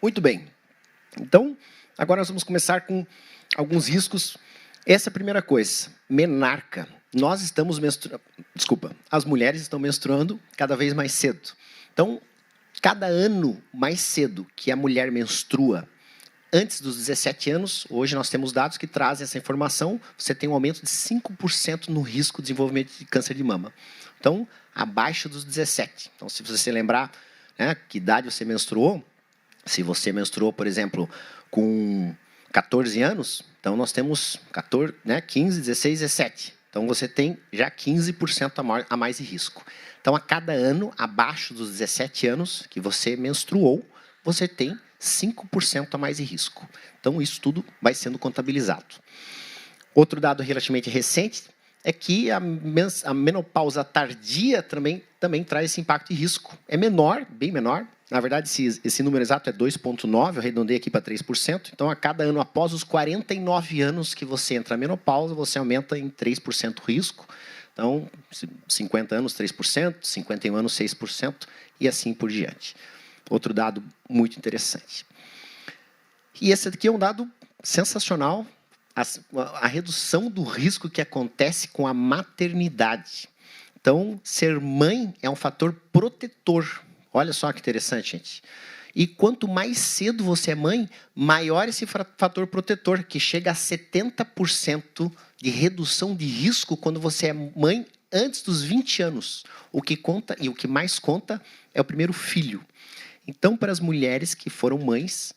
Muito bem. Então, agora nós vamos começar com alguns riscos. Essa é a primeira coisa. Menarca. Nós estamos menstruando... Desculpa. As mulheres estão menstruando cada vez mais cedo. Então, cada ano mais cedo que a mulher menstrua, antes dos 17 anos, hoje nós temos dados que trazem essa informação, você tem um aumento de 5% no risco de desenvolvimento de câncer de mama. Então, abaixo dos 17. Então, se você se lembrar, né, que idade você menstruou, se você menstruou, por exemplo, com 14 anos, então nós temos 14, né, 15, 16, 17. Então, você tem já 15% a mais de risco. Então, a cada ano, abaixo dos 17 anos que você menstruou, você tem 5% a mais de risco. Então, isso tudo vai sendo contabilizado. Outro dado relativamente recente é que a menopausa tardia também traz esse impacto de risco. É menor, bem menor. Na verdade, esse número exato é 2,9%, eu arredondei aqui para 3%. Então, a cada ano, após os 49 anos que você entra na menopausa, você aumenta em 3% o risco. Então, 50 anos, 3%, 51 anos, 6%, e assim por diante. Outro dado muito interessante. E esse aqui é um dado sensacional, a redução do risco que acontece com a maternidade. Então, ser mãe é um fator protetor. Olha só que interessante, gente. E quanto mais cedo você é mãe, maior esse fator protetor, que chega a 70% de redução de risco quando você é mãe antes dos 20 anos. O que conta, e o que mais conta, é o primeiro filho. Então, para as mulheres que foram mães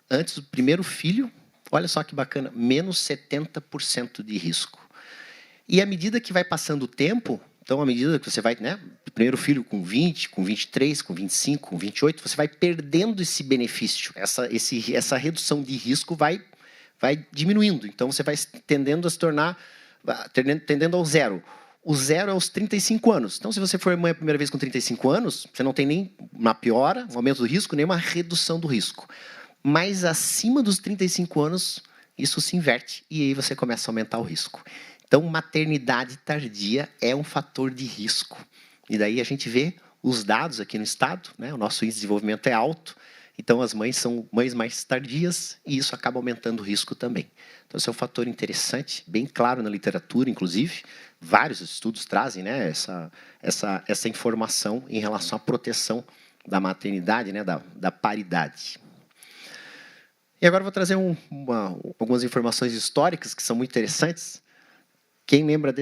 antes do primeiro filho, olha só que bacana, menos 70% de risco. E à medida que vai passando o tempo, então, à medida que você vai, né, primeiro filho com 20, com 23, com 25, com 28, você vai perdendo esse benefício. Essa redução de risco vai diminuindo. Então, você vai tendendo a se tornar, tendendo ao zero. O zero é aos 35 anos. Então, se você for mãe a primeira vez com 35 anos, você não tem nem uma piora, um aumento do risco, nem uma redução do risco. Mas acima dos 35 anos, isso se inverte e aí você começa a aumentar o risco. Então, maternidade tardia é um fator de risco. E daí a gente vê os dados aqui no estado, né? O nosso índice de desenvolvimento é alto, então as mães são mães mais tardias e isso acaba aumentando o risco também. Então, esse é um fator interessante, bem claro na literatura, inclusive. Vários estudos trazem, né, essa informação em relação à proteção da maternidade, né, da paridade. E agora eu vou trazer algumas informações históricas que são muito interessantes. Quem lembra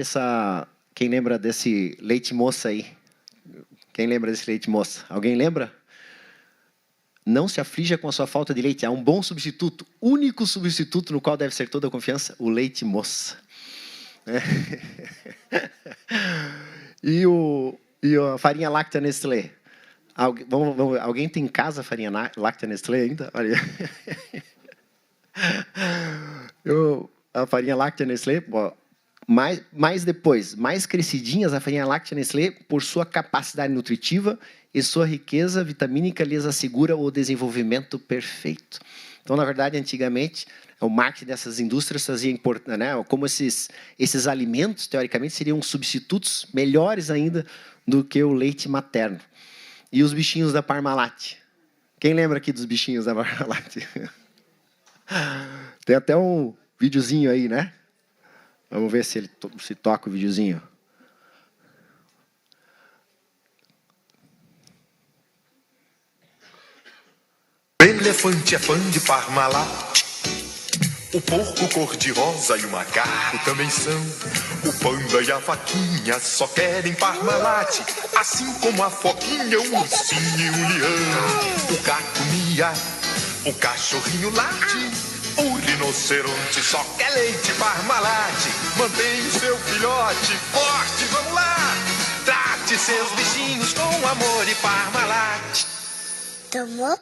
desse leite moça aí? Quem lembra desse leite moça? Alguém lembra? Não se aflija com a sua falta de leite. Há um bom substituto, único substituto no qual deve ser toda a confiança, o leite moça. E a farinha láctea Nestlé. Alguém tem em casa a farinha láctea Nestlé ainda? Olha. A farinha láctea Nestlé, mais crescidinhas, a farinha láctea Nestlé, por sua capacidade nutritiva e sua riqueza vitamínica, lhes assegura o desenvolvimento perfeito. Então, na verdade, antigamente, o marketing dessas indústrias fazia importante, né? Como esses alimentos, teoricamente, seriam substitutos melhores ainda do que o leite materno. E os bichinhos da Parmalat? Quem lembra aqui dos bichinhos da Parmalat? Tem até um videozinho aí, né? Vamos ver se toca o videozinho. O elefante é fã de Parmalat. O porco cor-de-rosa e o macaco também são. O panda e a vaquinha só querem Parmalat, assim como a foquinha, o ursinho e o leão. O gato mia, o cachorrinho late, o rinoceronte só quer leite Parmalat. Mantenha o seu filhote forte, vamos lá. Trate seus bichinhos com amor e Parmalat. Tomou?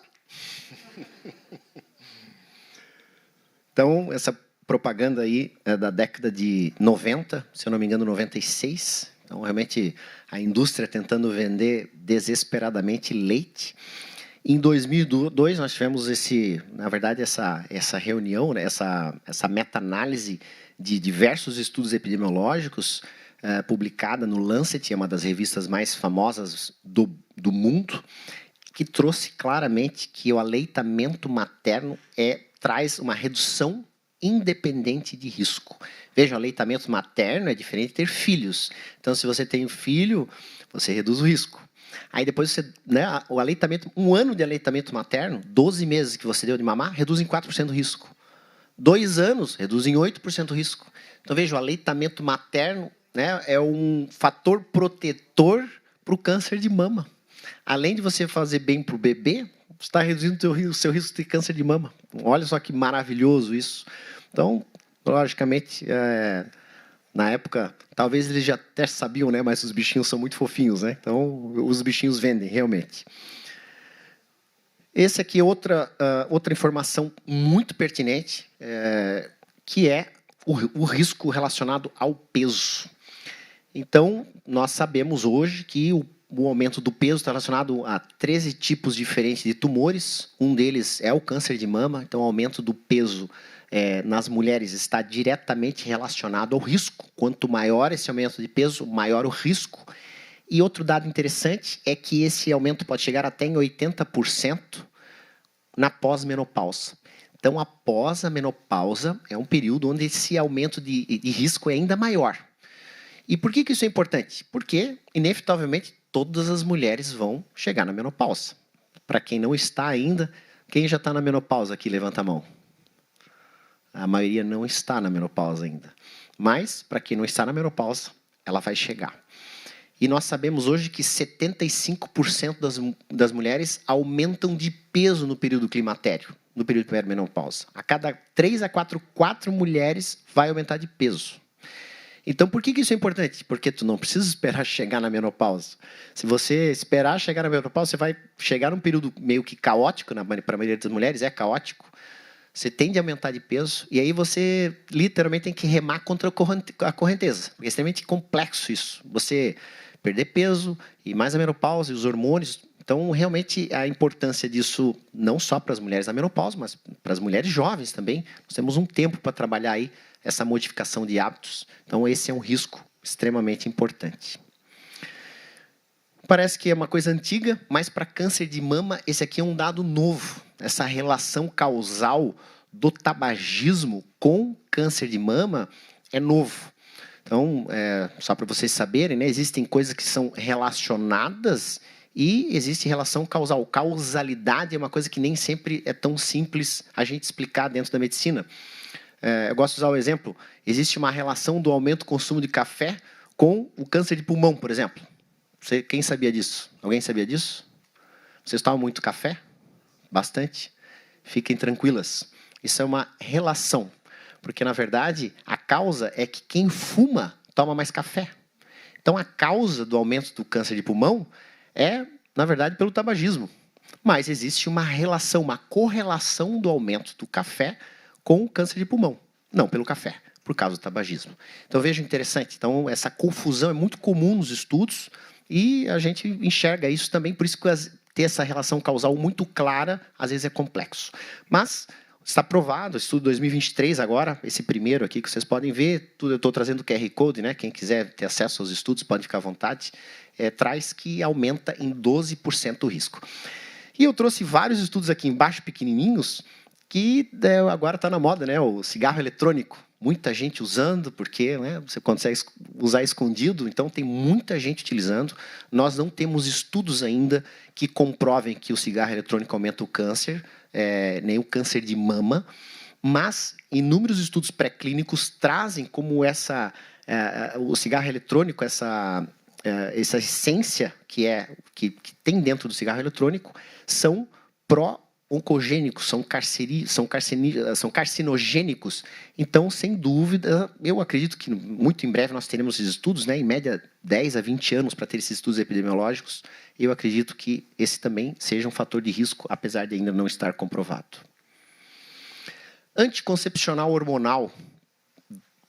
Então, essa propaganda aí é da década de 90, se eu não me engano, 96. Então, realmente, a indústria tentando vender desesperadamente leite. Em 2002, nós tivemos essa reunião, né, essa meta-análise de diversos estudos epidemiológicos publicada no Lancet, é uma das revistas mais famosas do mundo, que trouxe claramente que o aleitamento materno traz uma redução independente de risco. Veja, o aleitamento materno é diferente de ter filhos. Então, se você tem um filho, você reduz o risco. Aí depois o aleitamento, 1 ano de aleitamento materno, 12 meses que você deu de mamar, reduz em 4% o risco. 2 anos, reduz em 8% o risco. Então, veja, o aleitamento materno, né, é um fator protetor para o câncer de mama. Além de você fazer bem para o bebê, você está reduzindo o seu risco de câncer de mama. Olha só que maravilhoso isso. Então, logicamente, na época, talvez eles já até sabiam, né? Mas os bichinhos são muito fofinhos, né? Então, os bichinhos vendem, realmente. Esse aqui é outra informação muito pertinente, que é o risco relacionado ao peso. Então, nós sabemos hoje que o aumento do peso está relacionado a 13 tipos diferentes de tumores. Um deles é o câncer de mama. Então, o aumento do peso nas mulheres está diretamente relacionado ao risco. Quanto maior esse aumento de peso, maior o risco. E outro dado interessante é que esse aumento pode chegar até em 80% na pós-menopausa. Então, após a menopausa, é um período onde esse aumento de risco é ainda maior. E por que isso é importante? Porque, inevitavelmente, todas as mulheres vão chegar na menopausa. Para quem não está ainda, quem já está na menopausa aqui, levanta a mão. A maioria não está na menopausa ainda. Mas, para quem não está na menopausa, ela vai chegar. E nós sabemos hoje que 75% das mulheres aumentam de peso no período climatério, no período de menopausa. A cada 3 a 4 mulheres vai aumentar de peso. Então, por que isso é importante? Porque tu não precisa esperar chegar na menopausa. Se você esperar chegar na menopausa, você vai chegar num período meio que caótico, para a maioria das mulheres é caótico. Você tende a aumentar de peso e aí você literalmente tem que remar contra a correnteza. Porque é extremamente complexo isso. Você perder peso e mais a menopausa e os hormônios. Então, realmente, a importância disso, não só para as mulheres na menopausa, mas para as mulheres jovens também. Nós temos um tempo para trabalhar aí essa modificação de hábitos. Então, esse é um risco extremamente importante. Parece que é uma coisa antiga, mas para câncer de mama, esse aqui é um dado novo. Essa relação causal do tabagismo com câncer de mama é novo. Então, só para vocês saberem, né, existem coisas que são relacionadas e existe relação causal. Causalidade é uma coisa que nem sempre é tão simples a gente explicar dentro da medicina. Eu gosto de usar o exemplo. Existe uma relação do aumento do consumo de café com o câncer de pulmão, por exemplo. Quem sabia disso? Alguém sabia disso? Vocês tomam muito café? bastante. Fiquem tranquilas. Isso é uma relação. Porque, na verdade, a causa é que quem fuma toma mais café. Então, a causa do aumento do câncer de pulmão é, na verdade, pelo tabagismo. Mas existe uma relação, uma correlação do aumento do café com o câncer de pulmão. Não pelo café, por causa do tabagismo. Então, veja, interessante. Então, essa confusão é muito comum nos estudos e a gente enxerga isso também, por isso que ter essa relação causal muito clara, às vezes é complexo. Mas está provado, estudo 2023 agora, esse primeiro aqui que vocês podem ver, tudo eu estou trazendo o QR Code, né? Quem quiser ter acesso aos estudos pode ficar à vontade, traz que aumenta em 12% o risco. E eu trouxe vários estudos aqui embaixo, pequenininhos, que agora está na moda, né? O cigarro eletrônico. Muita gente usando, porque, né, você consegue usar escondido, então tem muita gente utilizando. Nós não temos estudos ainda que comprovem que o cigarro eletrônico aumenta o câncer, nem o câncer de mama, mas inúmeros estudos pré-clínicos trazem como o cigarro eletrônico, essa essência que tem dentro do cigarro eletrônico, são oncogênicos, são carcinogênicos. Então, sem dúvida, eu acredito que muito em breve nós teremos esses estudos, né, em média 10 a 20 anos para ter esses estudos epidemiológicos. Eu acredito que esse também seja um fator de risco, apesar de ainda não estar comprovado. Anticoncepcional hormonal.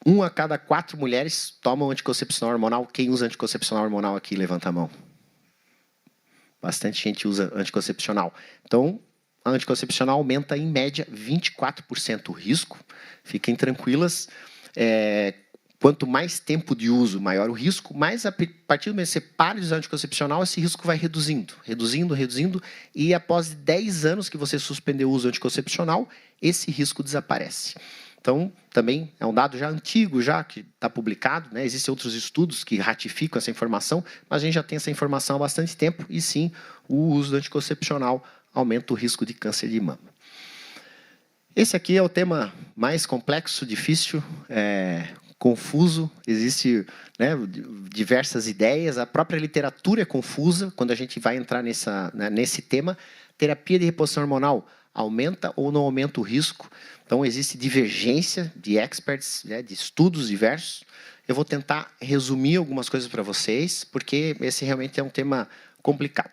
1 a cada 4 mulheres tomam anticoncepcional hormonal. Quem usa anticoncepcional hormonal aqui, levanta a mão. Bastante gente usa anticoncepcional. Então, a anticoncepcional aumenta, em média, 24% o risco. Fiquem tranquilas. Quanto mais tempo de uso, maior o risco, mas a partir do momento que você para de usar anticoncepcional, esse risco vai reduzindo, e após 10 anos que você suspendeu o uso anticoncepcional, esse risco desaparece. Então, também é um dado já antigo, já que está publicado, né? Existem outros estudos que ratificam essa informação, mas a gente já tem essa informação há bastante tempo, e sim, o uso do anticoncepcional aumenta o risco de câncer de mama. Esse aqui é o tema mais complexo, difícil, confuso. Existem, né, diversas ideias, a própria literatura é confusa quando a gente vai entrar nesse tema. Terapia de reposição hormonal aumenta ou não aumenta o risco? Então, existe divergência de experts, né, de estudos diversos. Eu vou tentar resumir algumas coisas para vocês, porque esse realmente é um tema complicado.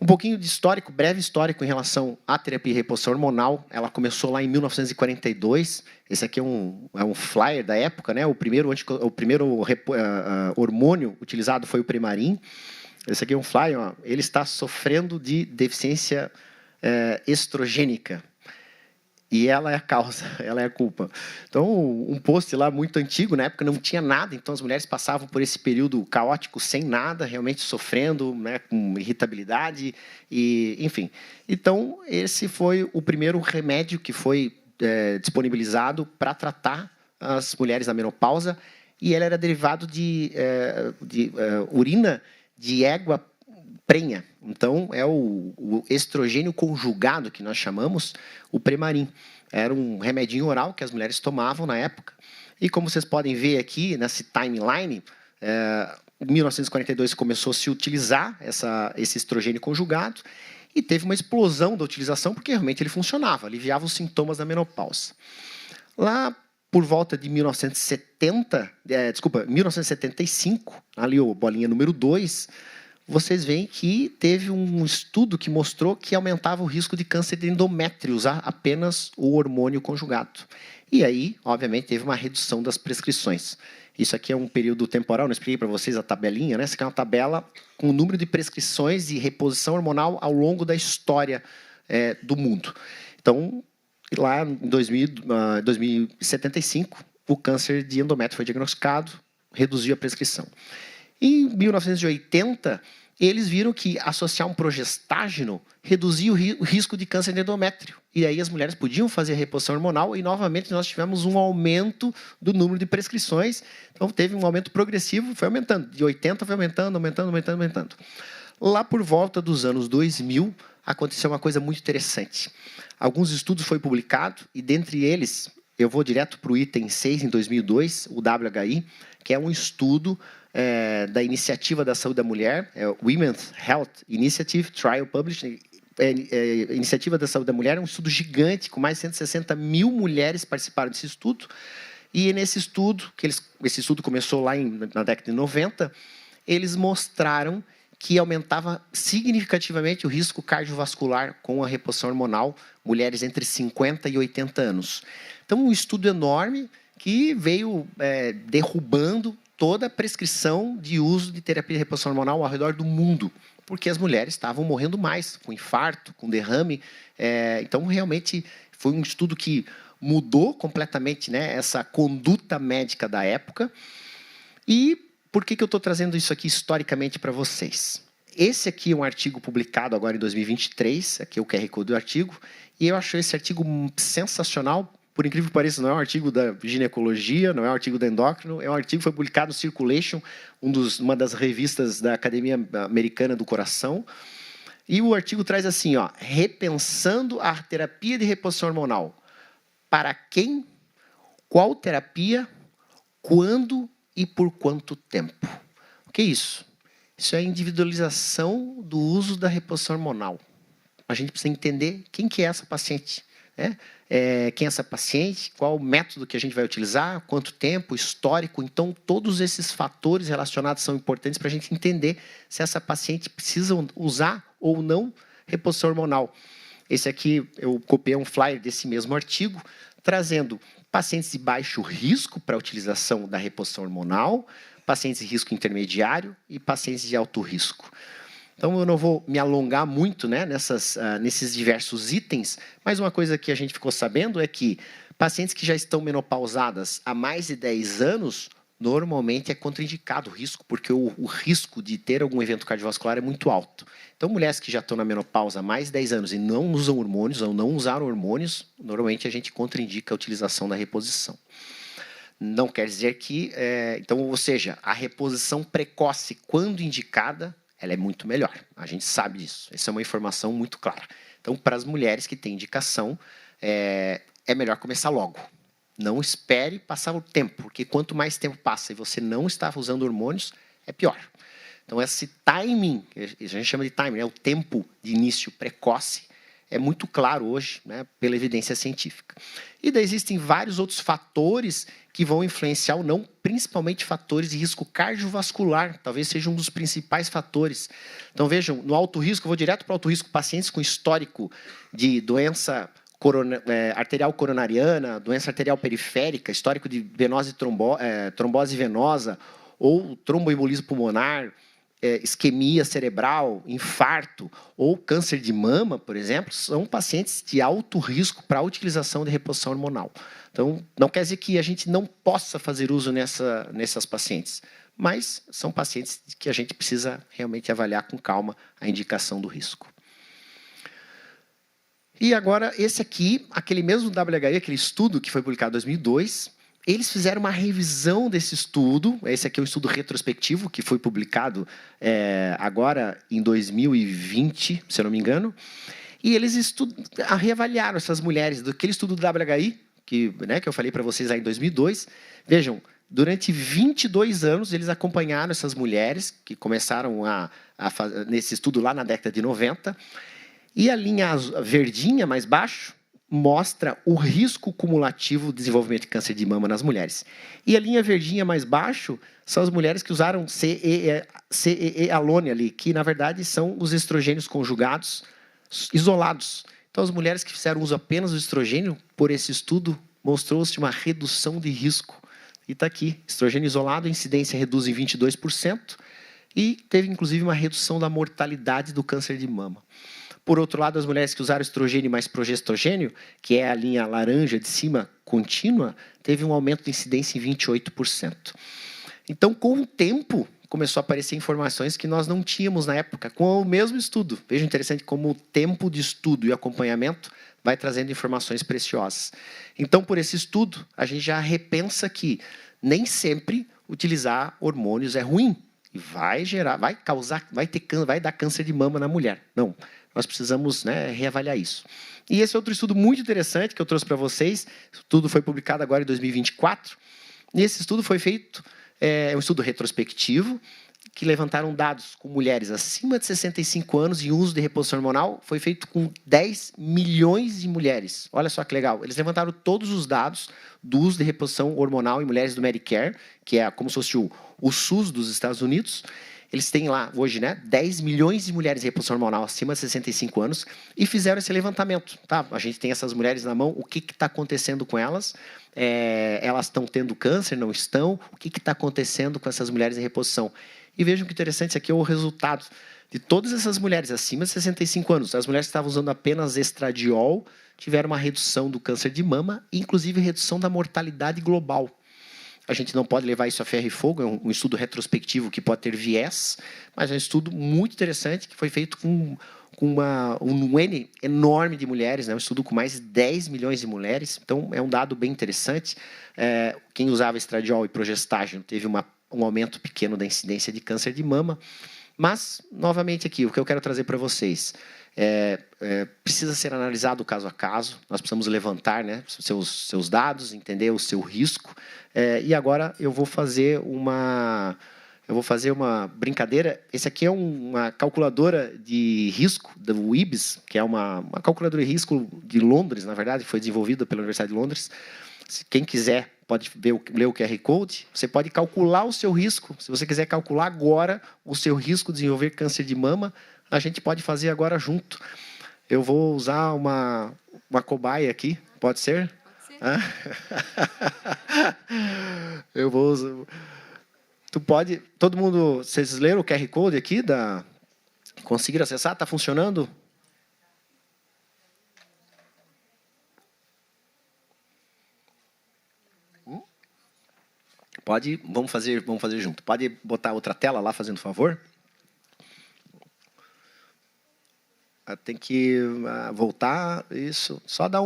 Um pouquinho de histórico, breve histórico em relação à terapia de reposição hormonal. Ela começou lá em 1942. Esse aqui é um flyer da época, né? O primeiro hormônio utilizado foi o Premarin. Esse aqui é um flyer. Ó. Ele está sofrendo de deficiência estrogênica. E ela é a causa, ela é a culpa. Então, um post lá muito antigo, na época não tinha nada, então as mulheres passavam por esse período caótico sem nada, realmente sofrendo, né, com irritabilidade, e, enfim. Então, esse foi o primeiro remédio que foi disponibilizado para tratar as mulheres na menopausa, e ele era derivado de urina de égua prenha. Então, é o estrogênio conjugado, que nós chamamos, o Premarin. Era um remedinho oral que as mulheres tomavam na época. E como vocês podem ver aqui, nessa timeline, em 1942 começou a se utilizar esse estrogênio conjugado e teve uma explosão da utilização porque realmente ele funcionava, aliviava os sintomas da menopausa. Lá por volta de 1975, ali o bolinha número 2, vocês veem que teve um estudo que mostrou que aumentava o risco de câncer de endométrio usar apenas o hormônio conjugado. E aí, obviamente, teve uma redução das prescrições. Isso aqui é um período temporal, não expliquei para vocês a tabelinha, né? Essa aqui é uma tabela com o número de prescrições de reposição hormonal ao longo da história do mundo. Então, lá em 2075, o câncer de endométrio foi diagnosticado, reduziu a prescrição. Em 1980, eles viram que associar um progestágeno reduzia o risco de câncer de endométrio. E aí as mulheres podiam fazer a reposição hormonal e, novamente, nós tivemos um aumento do número de prescrições. Então, teve um aumento progressivo, foi aumentando. De 80 foi aumentando. Lá por volta dos anos 2000, aconteceu uma coisa muito interessante. Alguns estudos foram publicados e, dentre eles, eu vou direto para o item 6, em 2002, o WHI, que é um estudo da Iniciativa da Saúde da Mulher, Women's Health Initiative, Trial Published, Iniciativa da Saúde da Mulher, é um estudo gigante, com mais de 160 mil mulheres participaram desse estudo. E nesse estudo, esse estudo começou lá na década de 90, eles mostraram que aumentava significativamente o risco cardiovascular com a reposição hormonal, mulheres entre 50 e 80 anos. Então, um estudo enorme que veio derrubando toda a prescrição de uso de terapia de reposição hormonal ao redor do mundo, porque as mulheres estavam morrendo mais, com infarto, com derrame. Então, realmente, foi um estudo que mudou completamente, né, essa conduta médica da época. E por que eu estou trazendo isso aqui historicamente para vocês? Esse aqui é um artigo publicado agora em 2023, aqui é o QR Code do artigo, e eu achei esse artigo sensacional. Por incrível que pareça, não é um artigo da ginecologia, não é um artigo da endócrino, é um artigo que foi publicado no Circulation, uma das revistas da Academia Americana do Coração. E o artigo traz assim, ó, repensando a terapia de reposição hormonal. Para quem, qual terapia, quando e por quanto tempo? O que é isso? Isso é a individualização do uso da reposição hormonal. A gente precisa entender quem que é essa paciente, né? Quem é essa paciente, qual o método que a gente vai utilizar, quanto tempo, histórico. Então, todos esses fatores relacionados são importantes para a gente entender se essa paciente precisa usar ou não reposição hormonal. Esse aqui, eu copiei um flyer desse mesmo artigo, trazendo pacientes de baixo risco para a utilização da reposição hormonal, pacientes de risco intermediário e pacientes de alto risco. Então, eu não vou me alongar muito, né, nesses diversos itens, mas uma coisa que a gente ficou sabendo é que pacientes que já estão menopausadas há mais de 10 anos, normalmente é contraindicado o risco, porque o risco de ter algum evento cardiovascular é muito alto. Então, mulheres que já estão na menopausa há mais de 10 anos e não usam hormônios ou não usaram hormônios, normalmente a gente contraindica a utilização da reposição. Não quer dizer que... então, ou seja, a reposição precoce, quando indicada, ela é muito melhor. A gente sabe disso. Essa é uma informação muito clara. Então, para as mulheres que têm indicação, é melhor começar logo. Não espere passar o tempo, porque quanto mais tempo passa e você não está usando hormônios, é pior. Então, esse timing, a gente chama de timing, o tempo de início precoce, é muito claro hoje, né, pela evidência científica. E daí existem vários outros fatores que vão influenciar ou não, principalmente fatores de risco cardiovascular, talvez seja um dos principais fatores. Então, vejam, no alto risco, eu vou direto para o alto risco, pacientes com histórico de doença arterial coronariana, doença arterial periférica, histórico de trombose venosa, ou tromboembolismo pulmonar, isquemia cerebral, infarto ou câncer de mama, por exemplo, são pacientes de alto risco para a utilização de reposição hormonal. Então, não quer dizer que a gente não possa fazer uso nessas pacientes, mas são pacientes que a gente precisa realmente avaliar com calma a indicação do risco. E agora, esse aqui, aquele mesmo WHI, aquele estudo que foi publicado em 2002, eles fizeram uma revisão desse estudo. Esse aqui é um estudo retrospectivo, que foi publicado agora em 2020, se eu não me engano. E eles reavaliaram essas mulheres daquele estudo do WHI, que eu falei para vocês aí em 2002. Vejam, durante 22 anos, eles acompanharam essas mulheres, que começaram nesse estudo lá na década de 90. E a linha verdinha, mais baixo, mostra o risco cumulativo de desenvolvimento de câncer de mama nas mulheres. E a linha verdinha mais baixo são as mulheres que usaram CEE-alone ali, que, na verdade, são os estrogênios conjugados isolados. Então, as mulheres que fizeram uso apenas do estrogênio, por esse estudo, mostrou-se uma redução de risco. E está aqui, estrogênio isolado, a incidência reduz em 22%, e teve, inclusive, uma redução da mortalidade do câncer de mama. Por outro lado, as mulheres que usaram estrogênio mais progestogênio, que é a linha laranja de cima contínua, teve um aumento de incidência em 28%. Então, com o tempo, começou a aparecer informações que nós não tínhamos na época, com o mesmo estudo. Veja interessante como o tempo de estudo e acompanhamento vai trazendo informações preciosas. Então, por esse estudo, a gente já repensa que nem sempre utilizar hormônios é ruim. E vai dar câncer de mama na mulher. Não. Nós precisamos reavaliar isso. E esse é outro estudo muito interessante que eu trouxe para vocês. O estudo foi publicado agora em 2024. E esse estudo foi feito, um estudo retrospectivo, que levantaram dados com mulheres acima de 65 anos e uso de reposição hormonal foi feito com 10 milhões de mulheres. Olha só que legal. Eles levantaram todos os dados do uso de reposição hormonal em mulheres do Medicare, que é como se fosse o SUS dos Estados Unidos. Eles têm lá, hoje, né, 10 milhões de mulheres em reposição hormonal acima de 65 anos e fizeram esse levantamento. Tá? A gente tem essas mulheres na mão, o que está acontecendo com elas? Elas estão tendo câncer, não estão? O que está acontecendo com essas mulheres em reposição? E vejam que interessante, isso aqui é o resultado de todas essas mulheres acima de 65 anos. As mulheres que estavam usando apenas estradiol tiveram uma redução do câncer de mama e, inclusive, redução da mortalidade global. A gente não pode levar isso a ferro e fogo, é um estudo retrospectivo que pode ter viés, mas é um estudo muito interessante que foi feito com um N enorme de mulheres, né? Um estudo com mais de 10 milhões de mulheres, então é um dado bem interessante. Quem usava estradiol e progestágeno teve um aumento pequeno da incidência de câncer de mama, mas, novamente aqui, o que eu quero trazer para vocês precisa ser analisado caso a caso, nós precisamos levantar, né, seus dados, entender o seu risco, e agora eu vou fazer uma brincadeira. Esse aqui é uma calculadora de risco do IBS, que é uma calculadora de risco de Londres, na verdade, foi desenvolvida pela Universidade de Londres. Quem quiser pode ler o QR Code, você pode calcular o seu risco. Se você quiser calcular agora o seu risco de desenvolver câncer de mama, a gente pode fazer agora junto. Eu vou usar uma cobaia aqui, pode ser? Pode ser. Eu vou usar... Tu pode... Todo mundo... Vocês leram o QR Code aqui? Conseguiram acessar? Está funcionando? Pode... Vamos fazer junto. Pode botar outra tela lá, fazendo favor? Tem que voltar, isso. Só dá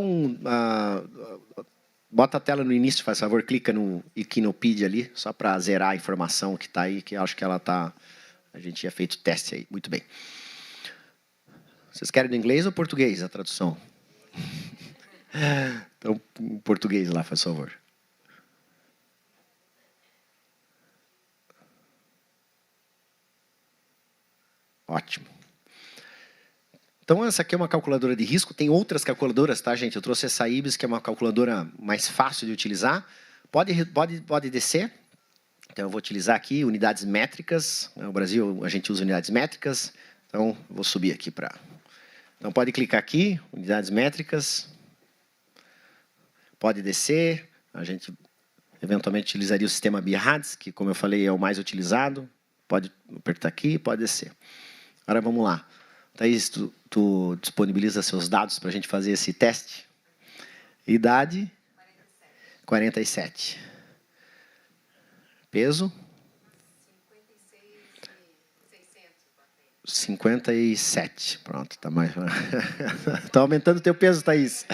bota a tela no início, faz favor, clica no Equinopid ali, só para zerar a informação que está aí, que acho que ela está... A gente tinha feito teste aí, muito bem. Vocês querem do inglês ou português a tradução? Então, em português lá, faz favor. Ótimo. Então, essa aqui é uma calculadora de risco. Tem outras calculadoras, tá, gente? Eu trouxe essa IBS, que é uma calculadora mais fácil de utilizar. Pode descer. Então, eu vou utilizar aqui unidades métricas. No Brasil, a gente usa unidades métricas. Então, vou subir aqui para... Então, pode clicar aqui, unidades métricas. Pode descer. A gente, eventualmente, utilizaria o sistema BIRADS, que, como eu falei, é o mais utilizado. Pode apertar aqui, pode descer. Agora, vamos lá. Thaís, tu disponibiliza seus dados para a gente fazer esse teste? Idade? 47. Peso? 57. Pronto, tá mais... Tá aumentando o teu peso, Thaís.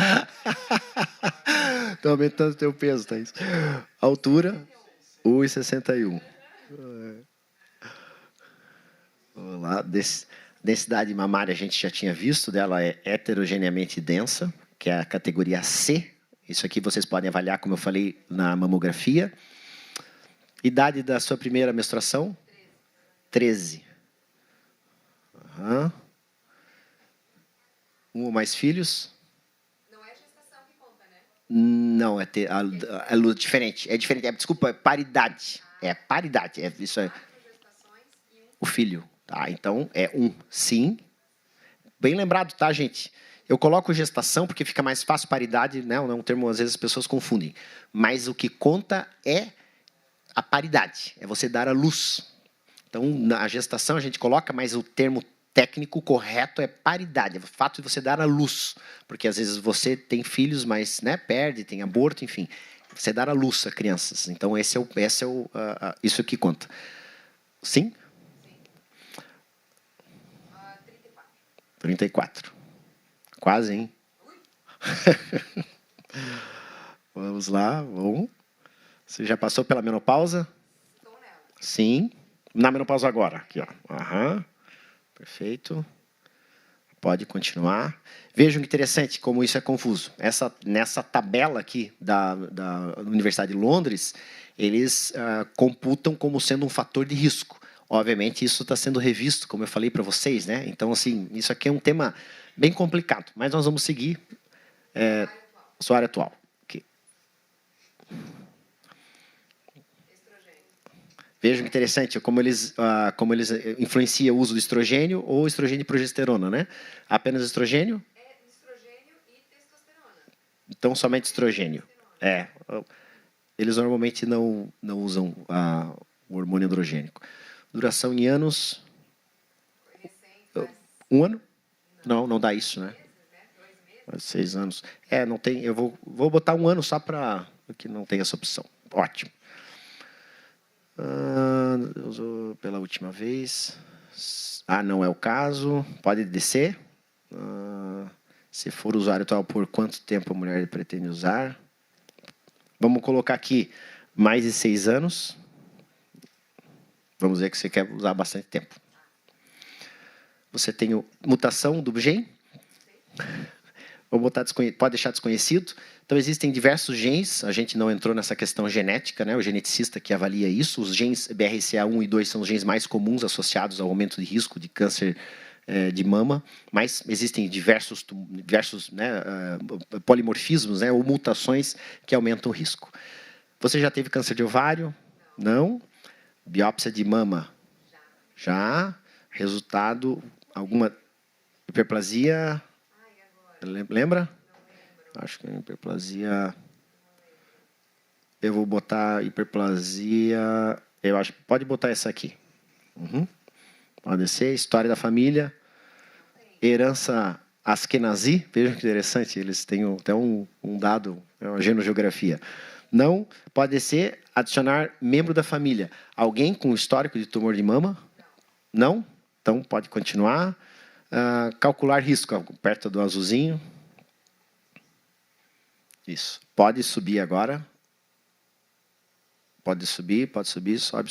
Tá aumentando o teu peso, Thaís. Altura? 1,61. Vamos lá, densidade mamária a gente já tinha visto, dela é heterogeneamente densa, que é a categoria C. Isso aqui vocês podem avaliar, como eu falei, na mamografia. Idade da sua primeira menstruação? 13. Uhum. Um ou mais filhos? Não é gestação que conta, né? Não, é diferente. É diferente. Desculpa, é paridade. É paridade. Isso é. O filho. Tá, então, é 1. Sim. Bem lembrado, tá, gente? Eu coloco gestação porque fica mais fácil, paridade, né? É um termo, às vezes, as pessoas confundem. Mas o que conta é a paridade. É você dar a luz. Então, na gestação a gente coloca, mas o termo técnico correto é paridade. É o fato de você dar a luz. Porque, às vezes, você tem filhos, mas, né, perde, tem aborto, enfim. Você dar a luz a crianças. Então, isso que conta. Sim? 34. Quase, hein? Vamos lá, bom. Você já passou pela menopausa? Estou nela. Sim. Na menopausa agora. Aqui, ó. Aham. Perfeito. Pode continuar. Vejam que interessante como isso é confuso. Nessa tabela aqui da Universidade de Londres, eles computam como sendo um fator de risco. obviamente, isso está sendo revisto, como eu falei para vocês, né? Então, assim, isso aqui é um tema bem complicado, mas nós vamos seguir usuário atual. Okay. Vejam que interessante como eles influenciam o uso do estrogênio ou estrogênio e progesterona, né? Apenas estrogênio? Estrogênio e testosterona. Então, somente estrogênio. Eles normalmente não usam o hormônio androgênico. Duração em anos... 1 ano? Não dá isso, né? 6 anos. Não tem... Eu vou botar 1 ano só para que não tem essa opção. Ótimo. Usou pela última vez. Não é o caso. Pode descer. Se for usuário atual, por quanto tempo a mulher pretende usar? Vamos colocar aqui mais de 6 anos. Vamos ver que você quer usar bastante tempo. Você tem mutação do gene? Vou botar pode deixar desconhecido. Então, existem diversos genes. A gente não entrou nessa questão genética, né? O geneticista que avalia isso. Os genes BRCA1 e 2 são os genes mais comuns associados ao aumento de risco de câncer de mama, mas existem diversos polimorfismos, né, ou mutações que aumentam o risco. Você já teve câncer de ovário? Não. Biópsia de mama? Já. Resultado, alguma hiperplasia? Lembra? Acho que é hiperplasia... Eu vou botar hiperplasia... Eu acho que pode botar essa aqui. Pode ser. História da família. Herança Askenazi. Vejam que interessante. Eles têm até um dado, uma genogeografia. Não. Pode ser adicionar membro da família. Alguém com histórico de tumor de mama? Não. Então, pode continuar. Calcular risco. Perto do azulzinho. Isso. Pode subir agora. Pode subir. Sobe.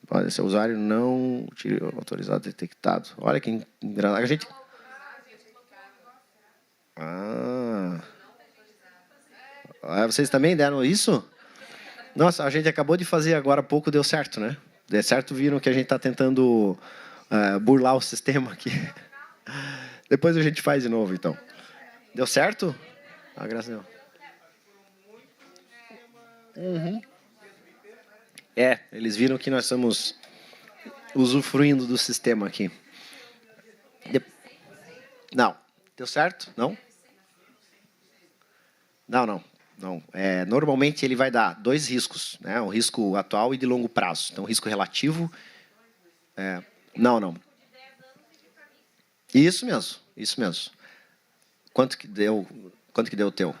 Pode ser usuário não autorizado detectado. Olha que engraçado. A gente... vocês também deram isso? Nossa, a gente acabou de fazer agora há pouco, deu certo, né? Deu certo, viram que a gente está tentando burlar o sistema aqui. Depois a gente faz de novo, então. Deu certo? Graças a Deus. Eles viram que nós estamos usufruindo do sistema aqui. Não. Deu certo? Não? Não. Normalmente ele vai dar 2 riscos, né? Um risco atual e de longo prazo. Então, risco relativo... Não. Isso mesmo. Quanto que deu o teu?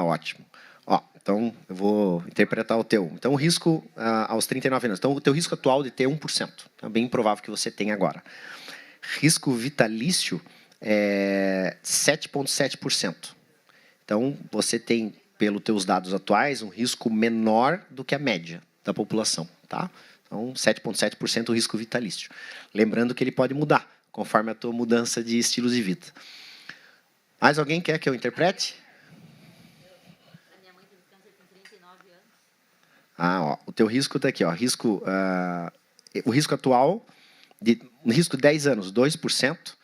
Ótimo. Então, eu vou interpretar o teu. Então, o risco aos 39 anos. Então, o teu risco atual de ter 1%. É bem provável que você tenha agora. Risco vitalício é 7,7%. Então, você tem, pelos teus dados atuais, um risco menor do que a média da população. Tá? Então, 7,7% o risco vitalício. Lembrando que ele pode mudar, conforme a tua mudança de estilo de vida. Mais alguém quer que eu interprete? O teu risco está aqui. O risco atual, o risco de 10 anos, 2%,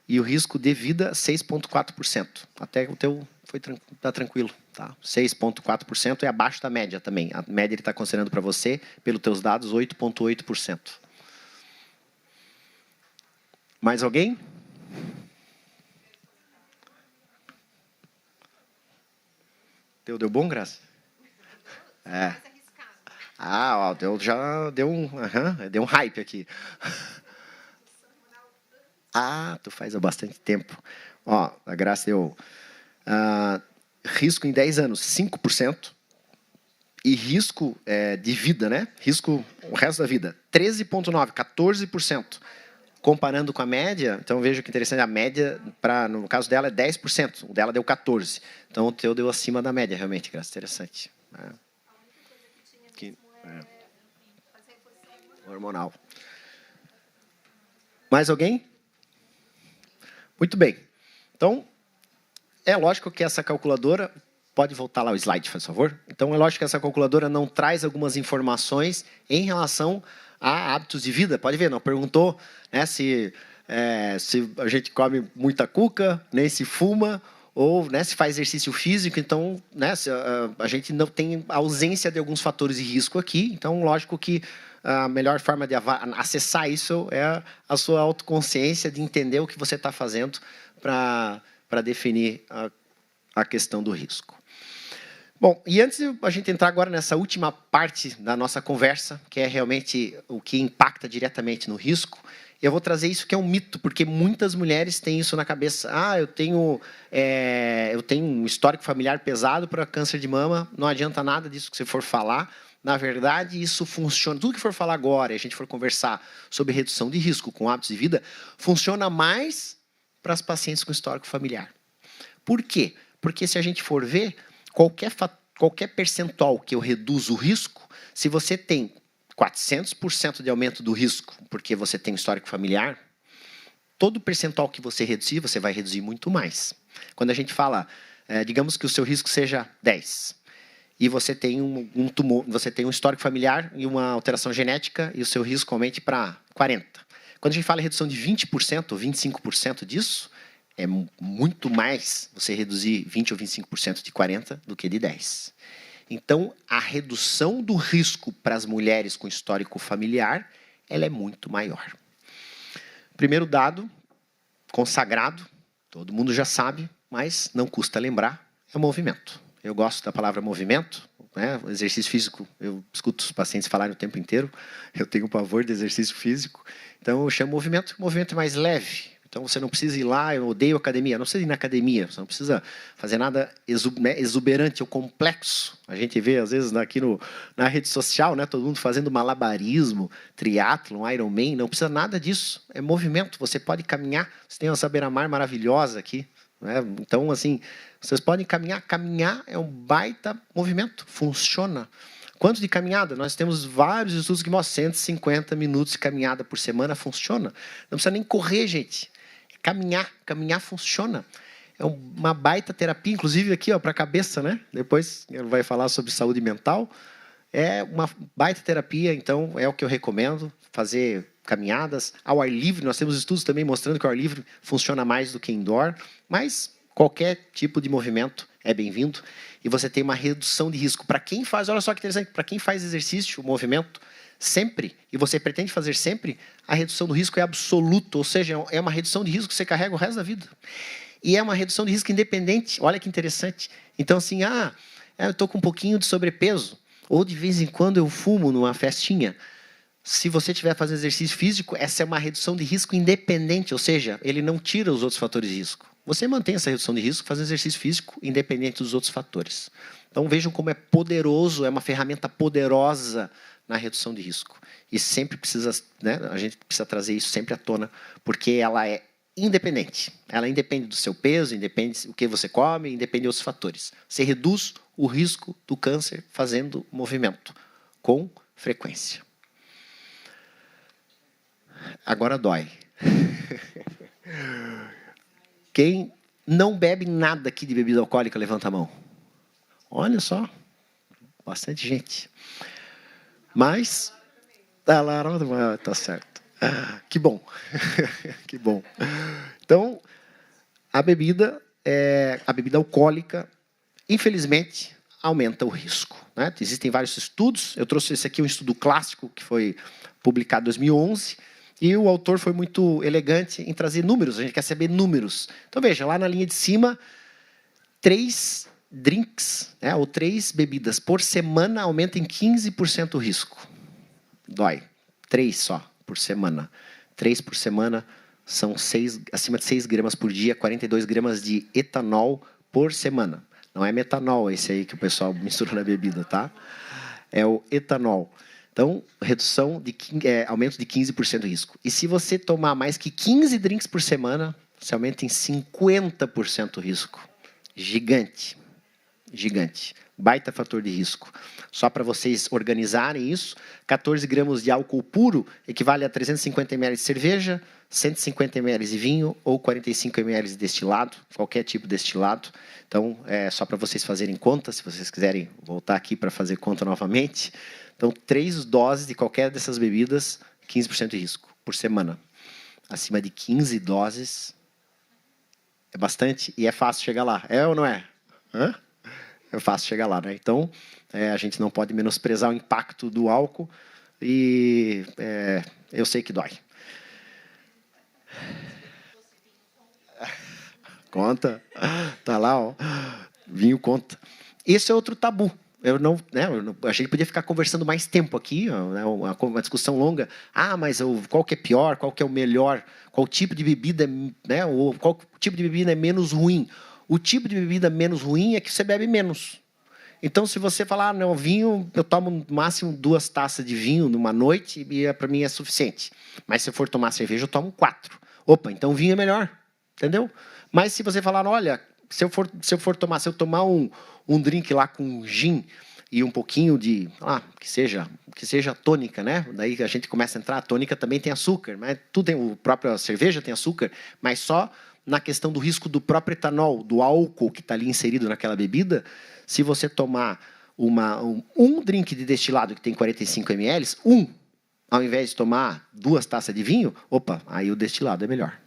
e o risco de vida, 6,4%. Até o teu está tranquilo. Tá? 6,4% é abaixo da média também. A média ele está considerando para você, pelos teus dados, 8,8%. Mais alguém? Deu bom, Graça? Já deu um hype aqui. Tu faz há bastante tempo. A Graça deu risco em 10 anos, 5%. E risco de vida, né? Risco o resto da vida, 13,9%, 14%. Comparando com a média, então veja que interessante, a média, no caso dela, é 10%. O dela deu 14%. Então o teu deu acima da média, realmente, Graça. Interessante. Hormonal. Mais alguém? Muito bem. Então, é lógico que essa calculadora... Pode voltar lá o slide, por favor? Então, é lógico que essa calculadora não traz algumas informações em relação a hábitos de vida. Pode ver, não perguntou, né, se a gente come muita cuca, nem se fuma, ou, né, se faz exercício físico. Então, né, a gente não tem ausência de alguns fatores de risco aqui. Então, lógico que a melhor forma de acessar isso é a sua autoconsciência, de entender o que você está fazendo para definir a questão do risco. Bom, e antes de a gente entrar agora nessa última parte da nossa conversa, que é realmente o que impacta diretamente no risco, eu vou trazer isso que é um mito, porque muitas mulheres têm isso na cabeça. Eu tenho um histórico familiar pesado para câncer de mama, não adianta nada disso que você for falar. Na verdade, isso funciona. Tudo que for falar agora, e a gente for conversar sobre redução de risco com hábitos de vida, funciona mais para as pacientes com histórico familiar. Por quê? Porque se a gente for ver, qualquer percentual que eu reduzo o risco, se você tem 400% de aumento do risco porque você tem histórico familiar, todo percentual que você reduzir, você vai reduzir muito mais. Quando a gente fala, digamos que o seu risco seja 10, e você tem um tumor, você tem um histórico familiar e uma alteração genética, e o seu risco aumente para 40. Quando a gente fala em redução de 20% ou 25% disso, é muito mais você reduzir 20% ou 25% de 40 do que de 10. Então, a redução do risco para as mulheres com histórico familiar, ela é muito maior. Primeiro dado, consagrado, todo mundo já sabe, mas não custa lembrar, é o movimento. Eu gosto da palavra movimento, né? O exercício físico, eu escuto os pacientes falarem o tempo inteiro, eu tenho pavor de exercício físico, então eu chamo movimento, o movimento é mais leve. Então, você não precisa ir lá, eu odeio academia. Não precisa ir na academia, você não precisa fazer nada exuberante ou complexo. A gente vê, às vezes, aqui na rede social, né, todo mundo fazendo malabarismo, triatlon, Ironman. Não precisa nada disso. É movimento, você pode caminhar. Você tem essa beira-mar maravilhosa aqui. Né? Então, assim, vocês podem caminhar. Caminhar é um baita movimento, funciona. Quanto de caminhada? Nós temos vários estudos que mostram 150 minutos de caminhada por semana, funciona. Não precisa nem correr, gente. Caminhar funciona. É uma baita terapia, inclusive aqui para a cabeça, né? Depois ele vai falar sobre saúde mental. É uma baita terapia, então é o que eu recomendo, fazer caminhadas ao ar livre. Nós temos estudos também mostrando que o ar livre funciona mais do que indoor, mas qualquer tipo de movimento é bem-vindo. E você tem uma redução de risco. Para quem faz, olha só que interessante, para quem faz exercício, o movimento, sempre, e você pretende fazer sempre, a redução do risco é absoluta, ou seja, é uma redução de risco que você carrega o resto da vida. E é uma redução de risco independente, olha que interessante. Então, assim, eu estou com um pouquinho de sobrepeso, ou de vez em quando eu fumo numa festinha. Se você estiver fazendo exercício físico, essa é uma redução de risco independente, ou seja, ele não tira os outros fatores de risco. Você mantém essa redução de risco fazendo exercício físico independente dos outros fatores. Então, vejam como é poderoso, é uma ferramenta poderosa na redução de risco. E sempre precisa, né, a gente precisa trazer isso sempre à tona, porque ela é independente. Ela independe do seu peso, independe do que você come, independe de outros fatores. Você reduz o risco do câncer fazendo movimento, com frequência. Agora dói. Quem não bebe nada aqui de bebida alcoólica, levanta a mão. Olha só, bastante gente. Mas, tá certo. Que bom. Que bom. Então, a bebida alcoólica, infelizmente, aumenta o risco. Né? Existem vários estudos. Eu trouxe esse aqui, um estudo clássico, que foi publicado em 2011. E o autor foi muito elegante em trazer números. A gente quer saber números. Então, veja, lá na linha de cima, 3 drinks, né, ou 3 bebidas por semana aumentam em 15% o risco. Dói. 3 só por semana. 3 por semana são acima de 6 gramas por dia, 42 gramas de etanol por semana. Não é metanol esse aí que o pessoal mistura na bebida, tá? É o etanol. Então, aumento de 15% do risco. E se você tomar mais que 15 drinks por semana, você aumenta em 50% o risco. Gigante. gigante. Baita fator de risco. Só para vocês organizarem isso, 14 gramas de álcool puro equivale a 350 ml de cerveja, 150 ml de vinho ou 45 ml de destilado, qualquer tipo de destilado. Então, é só para vocês fazerem conta, se vocês quiserem voltar aqui para fazer conta novamente. Então, 3 doses de qualquer dessas bebidas, 15% de risco por semana. Acima de 15 doses é bastante e é fácil chegar lá. É ou não é? É fácil chegar lá, né? Então, a gente não pode menosprezar o impacto do álcool e eu sei que dói. Conta. Tá lá, ó. Vinho conta. Esse é outro tabu. A gente podia ficar conversando mais tempo aqui, né, uma discussão longa. Mas qual que é pior, qual que é o melhor, qual tipo de bebida, né, ou qual tipo de bebida é menos ruim. O tipo de bebida menos ruim é que você bebe menos. Então, se você falar, não, vinho, eu tomo no máximo 2 taças de vinho numa noite e para mim é suficiente. Mas se eu for tomar cerveja, eu tomo 4. Opa, então vinho é melhor, entendeu? Mas se você falar, olha, se eu tomar um drink lá com gin e um pouquinho de, que seja tônica, né? Daí a gente começa a entrar, a tônica também tem açúcar, mas a própria cerveja tem açúcar, mas só na questão do risco do próprio etanol, do álcool que está ali inserido naquela bebida. Se você tomar um drink de destilado que tem 45 ml, ao invés de tomar 2 taças de vinho, aí o destilado é melhor.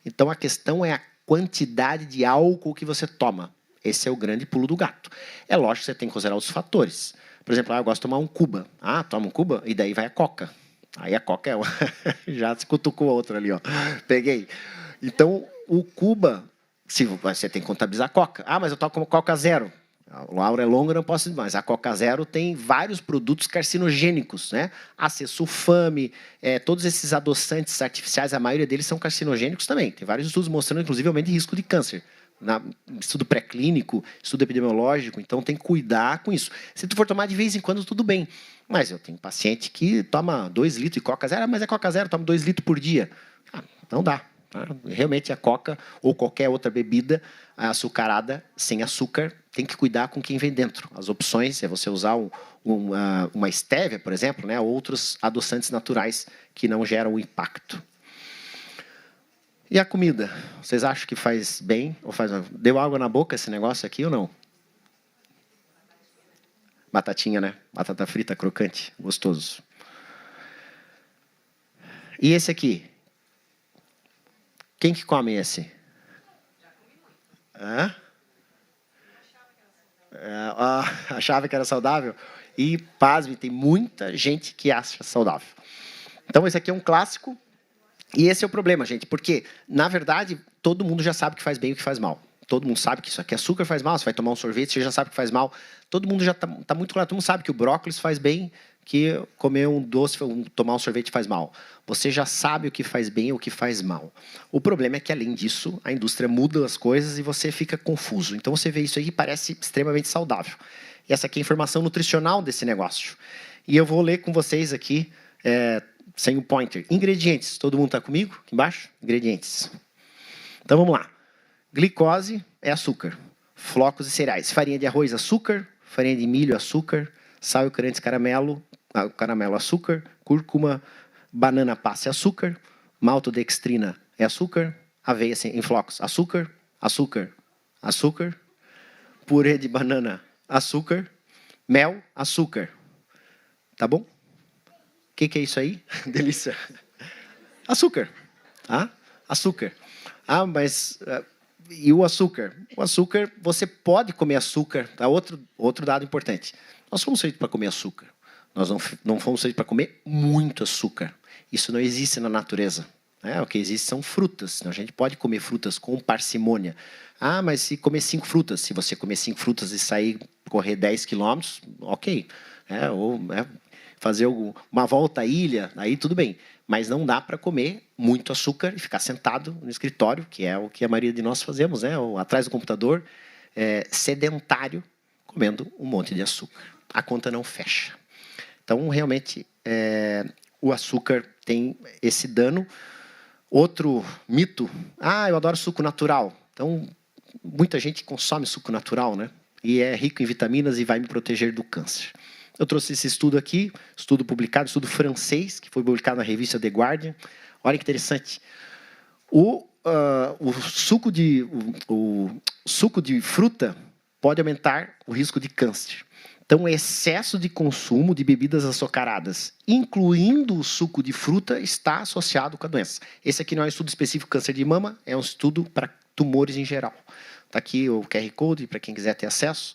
Então, a questão é a quantidade de álcool que você toma. Esse é o grande pulo do gato. É lógico que você tem que considerar os fatores. Por exemplo, eu gosto de tomar um Cuba. Toma um Cuba e daí vai a Coca. Aí a Coca já se cutucou a outra ali, ó. Peguei. Então, o Cuba, você tem que contabilizar a Coca. Mas eu tomo Coca Zero. A Laura é longa, não posso dizer, mas a Coca Zero tem vários produtos carcinogênicos, né? Acesulfame, todos esses adoçantes artificiais, a maioria deles são carcinogênicos também. Tem vários estudos mostrando, inclusive, aumento de risco de câncer. Estudo pré-clínico, estudo epidemiológico, então tem que cuidar com isso. Se tu for tomar de vez em quando, tudo bem. Mas eu tenho paciente que toma 2 litros de Coca Zero, mas é Coca Zero, toma 2 litros por dia. Não dá. Realmente a Coca ou qualquer outra bebida açucarada, sem açúcar, tem que cuidar com quem vem dentro. As opções é você usar uma estévia, por exemplo, né, outros adoçantes naturais que não geram o impacto. E a comida? Vocês acham que faz bem ou faz mal? Deu água na boca esse negócio aqui ou não? Batatinha, né? Batata frita crocante, gostoso. E esse aqui? Quem que come esse? Achava que era saudável? E, pasme, tem muita gente que acha saudável. Então, esse aqui é um clássico. E esse é o problema, gente. Porque, na verdade, todo mundo já sabe que faz bem e o que faz mal. Todo mundo sabe que isso aqui, açúcar faz mal. Você vai tomar um sorvete, você já sabe que faz mal. Todo mundo já está muito claro. Todo mundo sabe que o brócolis faz bem, que comer um doce, tomar um sorvete faz mal. Você já sabe o que faz bem e o que faz mal. O problema é que, além disso, a indústria muda as coisas e você fica confuso. Então, você vê isso aí e parece extremamente saudável. E essa aqui é a informação nutricional desse negócio. E eu vou ler com vocês aqui, sem o pointer. Ingredientes. Todo mundo está comigo? Aqui embaixo? Ingredientes. Então, vamos lá. Glicose é açúcar. Flocos e cereais. Farinha de arroz, açúcar. Farinha de milho, açúcar. Sal e corantes, caramelo, açúcar. Cúrcuma, banana passa, açúcar. Maltodextrina é açúcar. Aveia em flocos, açúcar. Açúcar. Purê de banana, açúcar. Mel, açúcar. Tá bom? O que é isso aí? Delícia. Açúcar. Açúcar. Mas... e o açúcar? O açúcar, você pode comer açúcar. Tá? Outro dado importante. Nós fomos feitos para comer açúcar. Nós não fomos feitos para comer muito açúcar. Isso não existe na natureza. Né? O que existe são frutas. A gente pode comer frutas com parcimônia. Mas se comer 5 frutas, se você comer 5 frutas e sair correr 10 quilômetros, ok. Fazer uma volta à ilha, aí tudo bem. Mas não dá para comer muito açúcar e ficar sentado no escritório, que é o que a maioria de nós fazemos, né? Ou atrás do computador, sedentário, comendo um monte de açúcar. A conta não fecha. Então, realmente, o açúcar tem esse dano. Outro mito, eu adoro suco natural. Então, muita gente consome suco natural, né? e é rico em vitaminas e vai me proteger do câncer. Eu trouxe esse estudo aqui, estudo publicado, estudo francês, que foi publicado na revista The Guardian. Olha que interessante. O suco de fruta pode aumentar o risco de câncer. Então, o excesso de consumo de bebidas açucaradas, incluindo o suco de fruta, está associado com a doença. Esse aqui não é um estudo específico para câncer de mama, é um estudo para tumores em geral. Está aqui o QR Code para quem quiser ter acesso.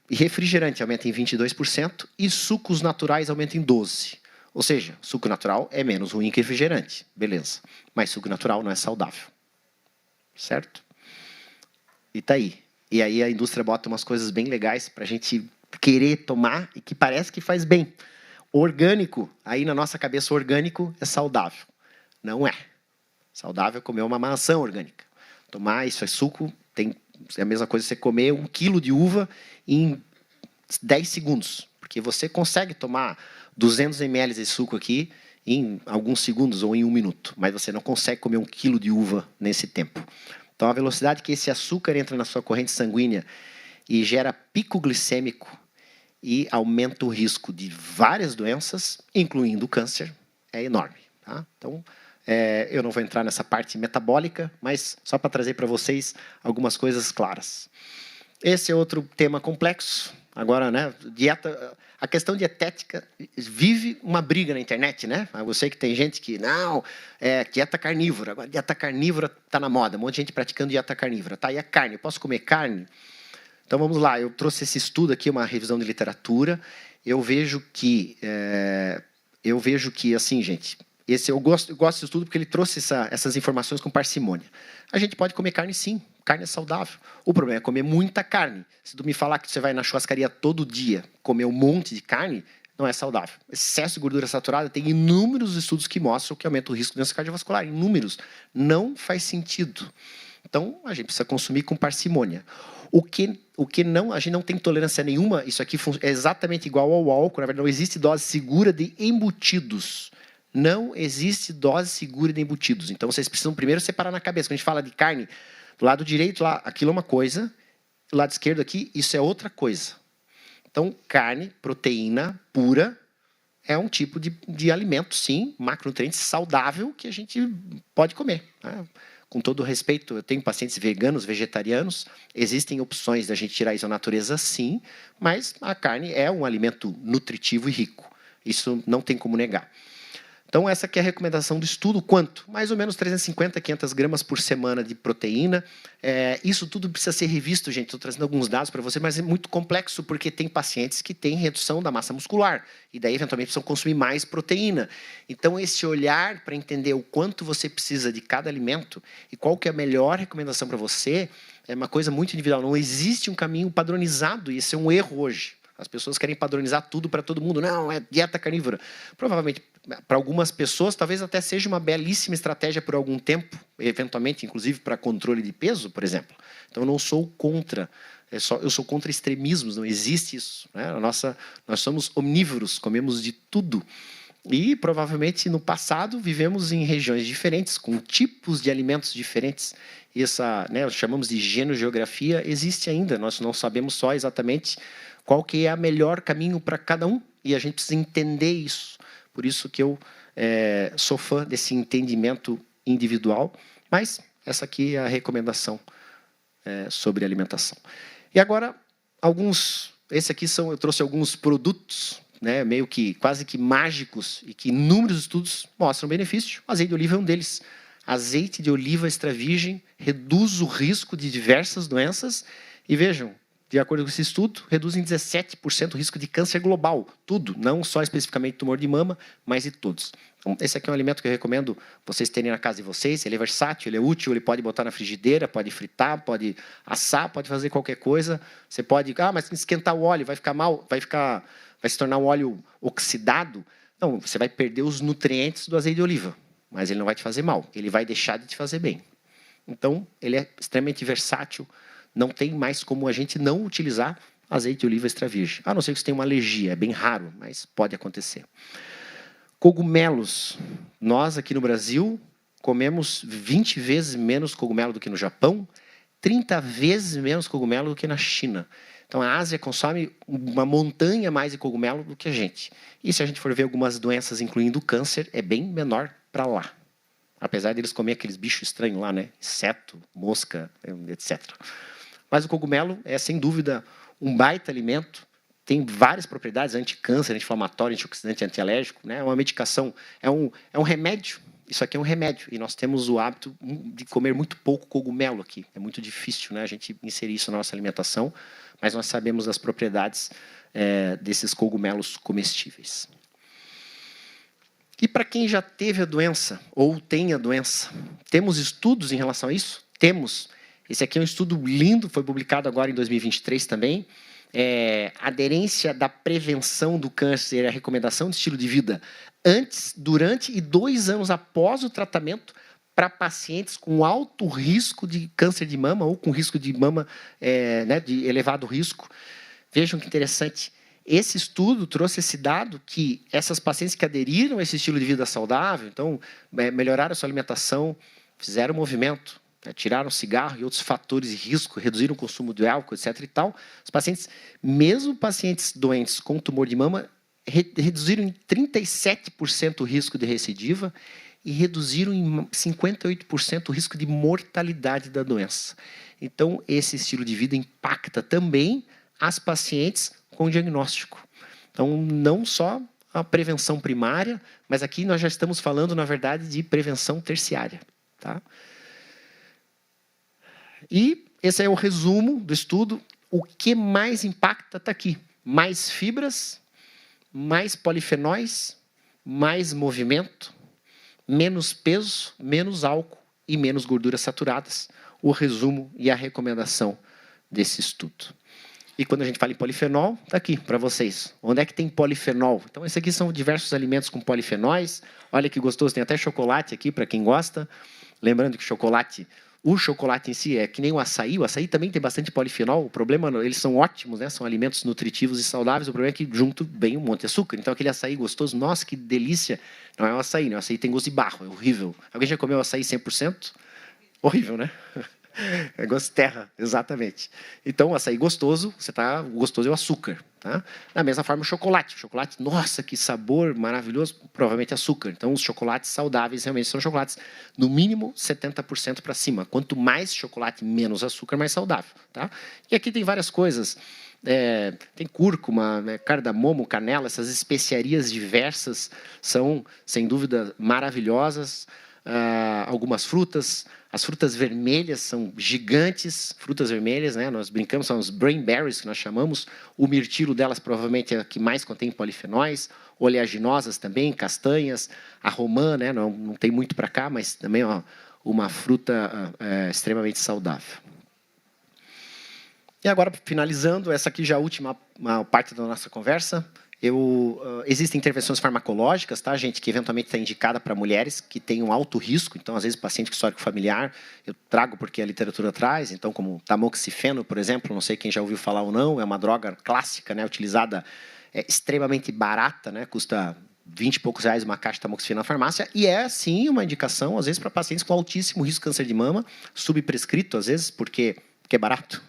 Refrigerante aumenta em 22% e sucos naturais aumenta em 12%. Ou seja, suco natural é menos ruim que refrigerante. Beleza. Mas suco natural não é saudável. Certo? E tá aí. E aí a indústria bota umas coisas bem legais para a gente querer tomar e que parece que faz bem. Orgânico, aí na nossa cabeça orgânico é saudável. Não é. Saudável é comer uma maçã orgânica. Tomar isso é suco, é a mesma coisa que você comer 1 quilo de uva em 10 segundos. Porque você consegue tomar 200 ml de suco aqui em alguns segundos ou em 1 minuto. Mas você não consegue comer 1 quilo de uva nesse tempo. Então, a velocidade que esse açúcar entra na sua corrente sanguínea e gera pico glicêmico e aumenta o risco de várias doenças, incluindo o câncer, é enorme. Tá? Então, eu não vou entrar nessa parte metabólica, mas só para trazer para vocês algumas coisas claras. Esse é outro tema complexo. Agora, né, dieta, a questão dietética vive uma briga na internet, né? Eu sei que tem gente que, não, dieta carnívora. Agora, dieta carnívora está na moda, um monte de gente praticando dieta carnívora. Tá, e a carne? Eu posso comer carne? Então, vamos lá. Eu trouxe esse estudo aqui, uma revisão de literatura. Eu vejo que, assim, gente, eu gosto desse estudo porque ele trouxe essas informações com parcimônia. A gente pode comer carne, sim. Carne é saudável. O problema é comer muita carne. Se tu me falar que você vai na churrascaria todo dia comer um monte de carne, não é saudável. Excesso de gordura saturada tem inúmeros estudos que mostram que aumenta o risco de doença cardiovascular. Inúmeros. Não faz sentido. Então, a gente precisa consumir com parcimônia. O que não, a gente não tem tolerância nenhuma, isso aqui é exatamente igual ao álcool. Na verdade, não existe dose segura de embutidos. Não existe dose segura de embutidos. Então, vocês precisam primeiro separar na cabeça. Quando a gente fala de carne, do lado direito, lá, aquilo é uma coisa. Do lado esquerdo aqui, isso é outra coisa. Então, carne, proteína pura, é um tipo de alimento, sim, macronutriente saudável que a gente pode comer. Né? Com todo respeito, eu tenho pacientes veganos, vegetarianos. Existem opções da gente tirar isso da natureza, sim. Mas a carne é um alimento nutritivo e rico. Isso não tem como negar. Então, essa aqui é a recomendação do estudo. Quanto? Mais ou menos 350, 500 gramas por semana de proteína. Isso tudo precisa ser revisto, gente. Estou trazendo alguns dados para você, mas é muito complexo, porque tem pacientes que têm redução da massa muscular. E daí, eventualmente, precisam consumir mais proteína. Então, esse olhar para entender o quanto você precisa de cada alimento e qual que é a melhor recomendação para você, é uma coisa muito individual. Não existe um caminho padronizado, e esse é um erro hoje. As pessoas querem padronizar tudo para todo mundo. Não, é dieta carnívora. Provavelmente, para algumas pessoas, talvez até seja uma belíssima estratégia por algum tempo, eventualmente, inclusive, para controle de peso, por exemplo. Então, eu não sou contra. Eu sou contra extremismos, não existe isso. Né? Nós somos omnívoros, comemos de tudo. E, provavelmente, no passado, vivemos em regiões diferentes, com tipos de alimentos diferentes. E chamamos de genogeografia, existe ainda. Nós não sabemos só exatamente qual que é o melhor caminho para cada um, e a gente precisa entender isso. Por isso que eu sou fã desse entendimento individual, mas essa aqui é a recomendação sobre alimentação. E agora, eu trouxe alguns produtos, né, meio que quase que mágicos, e que inúmeros estudos mostram benefício. O azeite de oliva é um deles. Azeite de oliva extra virgem reduz o risco de diversas doenças, e vejam, de acordo com esse estudo, reduz em 17% o risco de câncer global. Tudo, não só especificamente tumor de mama, mas de todos. Então, esse aqui é um alimento que eu recomendo vocês terem na casa de vocês. Ele é versátil, ele é útil, ele pode botar na frigideira, pode fritar, pode assar, pode fazer qualquer coisa. Você pode, mas esquentar o óleo, vai ficar mal, vai se tornar um óleo oxidado. Não, você vai perder os nutrientes do azeite de oliva, mas ele não vai te fazer mal, ele vai deixar de te fazer bem. Então, ele é extremamente versátil. Não tem mais como a gente não utilizar azeite de oliva extra virgem. A não ser que você tenha uma alergia, é bem raro, mas pode acontecer. Cogumelos. Nós, aqui no Brasil, comemos 20 vezes menos cogumelo do que no Japão 30 vezes menos cogumelo do que na China. Então, a Ásia consome uma montanha mais de cogumelo do que a gente. E se a gente for ver algumas doenças, incluindo o câncer, é bem menor para lá. Apesar deles comer aqueles bichos estranhos lá, né? Inseto, mosca, etc. Mas o cogumelo é, sem dúvida, um baita alimento. Tem várias propriedades, anti-câncer, anti-inflamatório, antioxidante, antialérgico. Né? É uma medicação, é um remédio. Isso aqui é um remédio. E nós temos o hábito de comer muito pouco cogumelo aqui. É muito difícil, né, a gente inserir isso na nossa alimentação. Mas nós sabemos das propriedades desses cogumelos comestíveis. E para quem já teve a doença, ou tem a doença, temos estudos em relação a isso? Temos. Esse aqui é um estudo lindo, foi publicado agora em 2023 também. Aderência da prevenção do câncer, a recomendação de estilo de vida antes, durante e 2 anos após o tratamento para pacientes com alto risco de câncer de mama ou com risco de mama, né, de elevado risco. Vejam que interessante. Esse estudo trouxe esse dado que essas pacientes que aderiram a esse estilo de vida saudável, então, melhoraram a sua alimentação, fizeram movimento, né, tiraram o cigarro e outros fatores de risco, reduziram o consumo de álcool, etc. e tal, os pacientes, mesmo pacientes doentes com tumor de mama, reduziram em 37% o risco de recidiva e reduziram em 58% o risco de mortalidade da doença. Então, esse estilo de vida impacta também as pacientes com diagnóstico. Então, não só a prevenção primária, mas aqui nós já estamos falando, na verdade, de prevenção terciária. Tá? E esse é o resumo do estudo. O que mais impacta está aqui. Mais fibras, mais polifenóis, mais movimento, menos peso, menos álcool e menos gorduras saturadas. O resumo e a recomendação desse estudo. E quando a gente fala em polifenol, está aqui para vocês. Onde é que tem polifenol? Então, esses aqui são diversos alimentos com polifenóis. Olha que gostoso, tem até chocolate aqui para quem gosta. Lembrando que o chocolate em si é que nem o açaí também tem bastante polifenol. O problema, eles são ótimos, né? São alimentos nutritivos e saudáveis. O problema é que junto vem um monte de açúcar. Então, aquele açaí gostoso, nossa, que delícia. Não é um açaí, né? O açaí tem gosto de barro, é horrível. Alguém já comeu açaí 100%? Horrível, né? É gosto de terra, exatamente. Então, o açaí gostoso, o gostoso é o açúcar. Tá? Da mesma forma, o chocolate. O chocolate, nossa, que sabor maravilhoso, provavelmente açúcar. Então, os chocolates saudáveis realmente são chocolates, no mínimo, 70% para cima. Quanto mais chocolate, menos açúcar, mais saudável. Tá? E aqui tem várias coisas. Tem cúrcuma, cardamomo, canela, essas especiarias diversas são, sem dúvida, maravilhosas. Algumas frutas, as frutas vermelhas são gigantes, frutas vermelhas, né? Nós brincamos, são os brain berries que nós chamamos. O mirtilo delas provavelmente é a que mais contém polifenóis, oleaginosas também, castanhas, a romã, né? Não tem muito para cá, mas também uma fruta extremamente saudável. E agora, finalizando, essa aqui já é a última parte da nossa conversa. Existem intervenções farmacológicas, tá, gente, que eventualmente está indicada para mulheres que têm um alto risco. Então, às vezes, paciente com histórico familiar, eu trago porque a literatura traz. Então, como tamoxifeno, por exemplo, não sei quem já ouviu falar ou não, é uma droga clássica, né, utilizada, extremamente barata, né, custa 20 e poucos reais uma caixa de tamoxifeno na farmácia, e é, sim, uma indicação, às vezes, para pacientes com altíssimo risco de câncer de mama, subprescrito, às vezes, porque é barato.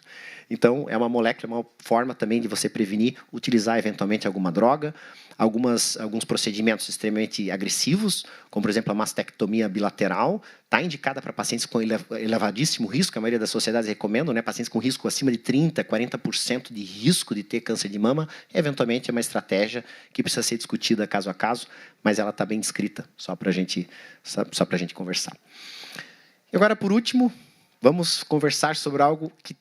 Então, é uma molécula, uma forma também de você prevenir, utilizar eventualmente alguma droga, alguns procedimentos extremamente agressivos, como, por exemplo, a mastectomia bilateral, está indicada para pacientes com elevadíssimo risco, a maioria das sociedades recomendam, né, pacientes com risco acima de 30%, 40% de risco de ter câncer de mama, eventualmente é uma estratégia que precisa ser discutida caso a caso, mas ela está bem descrita, só para a gente conversar. E agora, por último, vamos conversar sobre algo que...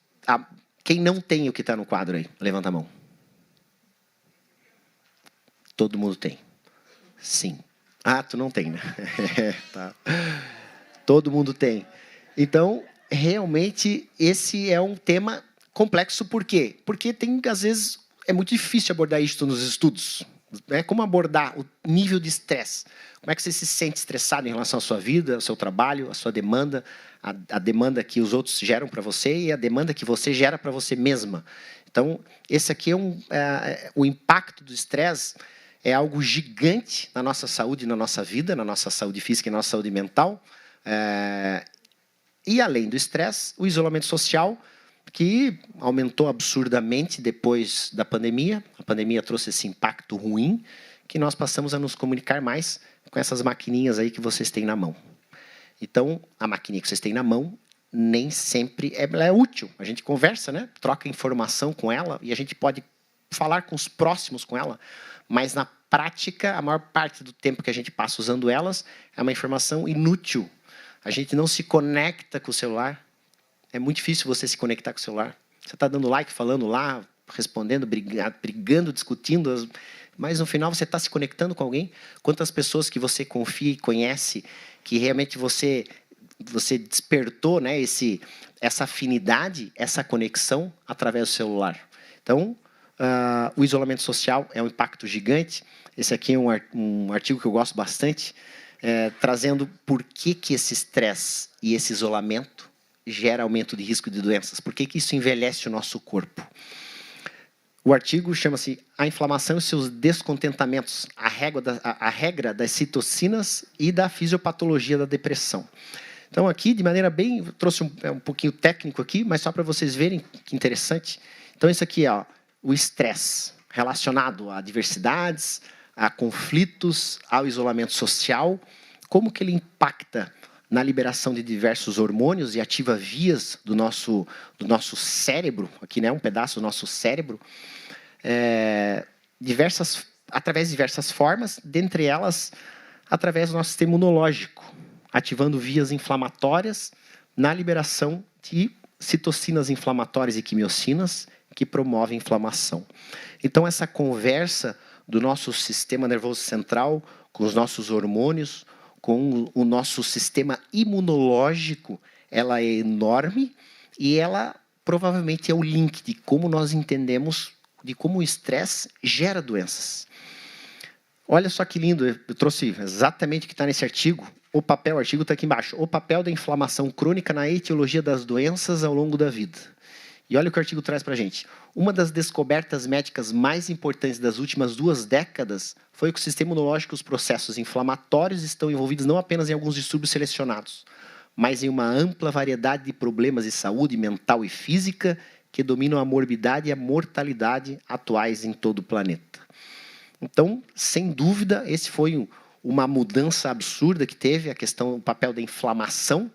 Quem não tem o que está no quadro aí? Levanta a mão. Todo mundo tem. Sim. Tu não tem, né? Tá. Todo mundo tem. Então, realmente, esse é um tema complexo. Por quê? Porque às vezes, é muito difícil abordar isso nos estudos. Né? Como abordar o nível de estresse? Como é que você se sente estressado em relação à sua vida, ao seu trabalho, à sua demanda, a demanda que os outros geram para você e a demanda que você gera para você mesma. Então, esse aqui o impacto do estresse é algo gigante na nossa saúde, na nossa vida, na nossa saúde física e na nossa saúde mental. E, além do estresse, o isolamento social, que aumentou absurdamente depois da pandemia. A pandemia trouxe esse impacto ruim, que nós passamos a nos comunicar mais com essas maquininhas aí que vocês têm na mão. Então, a maquininha que vocês têm na mão nem sempre é útil. A gente conversa, né? Troca informação com ela e a gente pode falar com os próximos com ela, mas na prática, a maior parte do tempo que a gente passa usando elas é uma informação inútil. A gente não se conecta com o celular. É muito difícil você se conectar com o celular. Você está dando like, falando lá, respondendo, brigando, discutindo, mas no final você está se conectando com alguém. Quantas pessoas que você confia e conhece, que realmente você despertou, né, essa afinidade, essa conexão através do celular. Então, o isolamento social é um impacto gigante. Esse aqui é um artigo que eu gosto bastante, trazendo por que esse estresse e esse isolamento gera aumento de risco de doenças. Por que isso envelhece o nosso corpo? O artigo chama-se A Inflamação e seus Descontentamentos, a regra das citocinas e da fisiopatologia da depressão. Então, aqui, de maneira bem... trouxe um pouquinho técnico aqui, mas só para vocês verem que interessante. Então, isso aqui é o estresse relacionado a diversidades, a conflitos, ao isolamento social, como que ele impacta na liberação de diversos hormônios e ativa vias do nosso cérebro, aqui, né, um pedaço do nosso cérebro, através de diversas formas, dentre elas, através do nosso sistema imunológico, ativando vias inflamatórias na liberação de citocinas inflamatórias e quimiocinas que promovem inflamação. Então, essa conversa do nosso sistema nervoso central com os nossos hormônios, com o nosso sistema imunológico, ela é enorme e ela provavelmente é o link de como nós entendemos de como o estresse gera doenças. Olha só que lindo, eu trouxe exatamente o que está nesse artigo. O artigo está aqui embaixo. O papel da inflamação crônica na etiologia das doenças ao longo da vida. E olha o que o artigo traz para a gente. Uma das descobertas médicas mais importantes das últimas 2 décadas foi que o sistema imunológico e os processos inflamatórios estão envolvidos não apenas em alguns distúrbios selecionados, mas em uma ampla variedade de problemas de saúde mental e física que dominam a morbidade e a mortalidade atuais em todo o planeta. Então, sem dúvida, esse foi uma mudança absurda que teve, o papel da inflamação,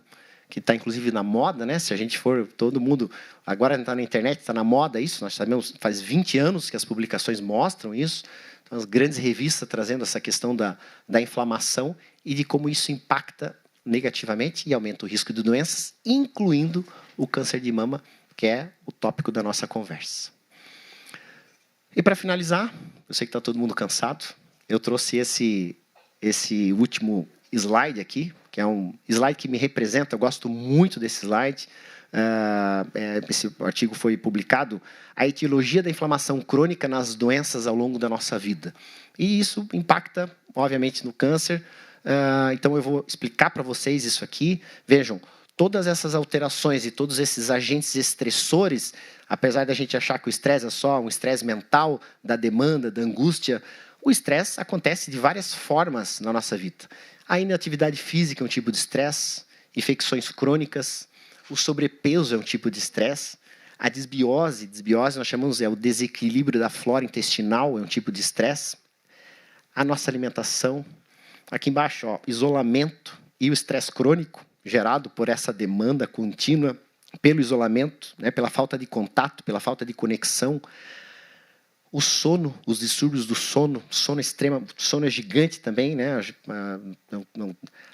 que está inclusive na moda, né? Se a gente for, todo mundo, agora está na internet, está na moda isso, nós sabemos, faz 20 anos que as publicações mostram isso, então, as grandes revistas trazendo essa questão da inflamação e de como isso impacta negativamente e aumenta o risco de doenças, incluindo o câncer de mama, que é o tópico da nossa conversa. E para finalizar, eu sei que está todo mundo cansado, eu trouxe esse último slide aqui, que é um slide que me representa, eu gosto muito desse slide. Esse artigo foi publicado, A Etiologia da Inflamação Crônica nas Doenças ao longo da Nossa Vida. E isso impacta, obviamente, no câncer. Então, eu vou explicar para vocês isso aqui. Vejam, todas essas alterações e todos esses agentes estressores, apesar da gente achar que o estresse é só um estresse mental, da demanda, da angústia, o estresse acontece de várias formas na nossa vida. A inatividade física é um tipo de estresse, infecções crônicas, o sobrepeso é um tipo de estresse, a desbiose nós chamamos o desequilíbrio da flora intestinal, é um tipo de estresse, a nossa alimentação, aqui embaixo, isolamento e o estresse crônico, gerado por essa demanda contínua, pelo isolamento, né, pela falta de contato, pela falta de conexão, o sono, os distúrbios do sono, sono é gigante também, né?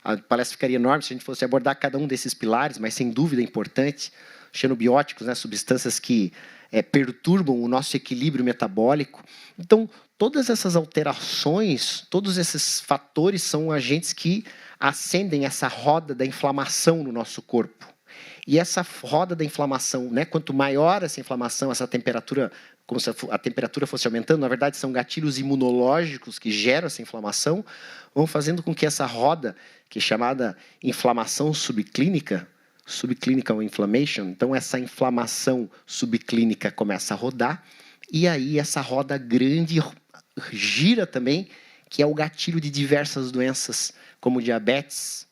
A palestra ficaria enorme se a gente fosse abordar cada um desses pilares, mas sem dúvida é importante. Xenobióticos, né? Substâncias que perturbam o nosso equilíbrio metabólico. Então, todas essas alterações, todos esses fatores são agentes que acendem essa roda da inflamação no nosso corpo. E essa roda da inflamação, né? Quanto maior essa inflamação, essa temperatura, como se a temperatura fosse aumentando, na verdade são gatilhos imunológicos que geram essa inflamação, vão fazendo com que essa roda, que é chamada inflamação subclínica inflammation, então essa inflamação subclínica começa a rodar, e aí essa roda grande gira também, que é o gatilho de diversas doenças, como diabetes,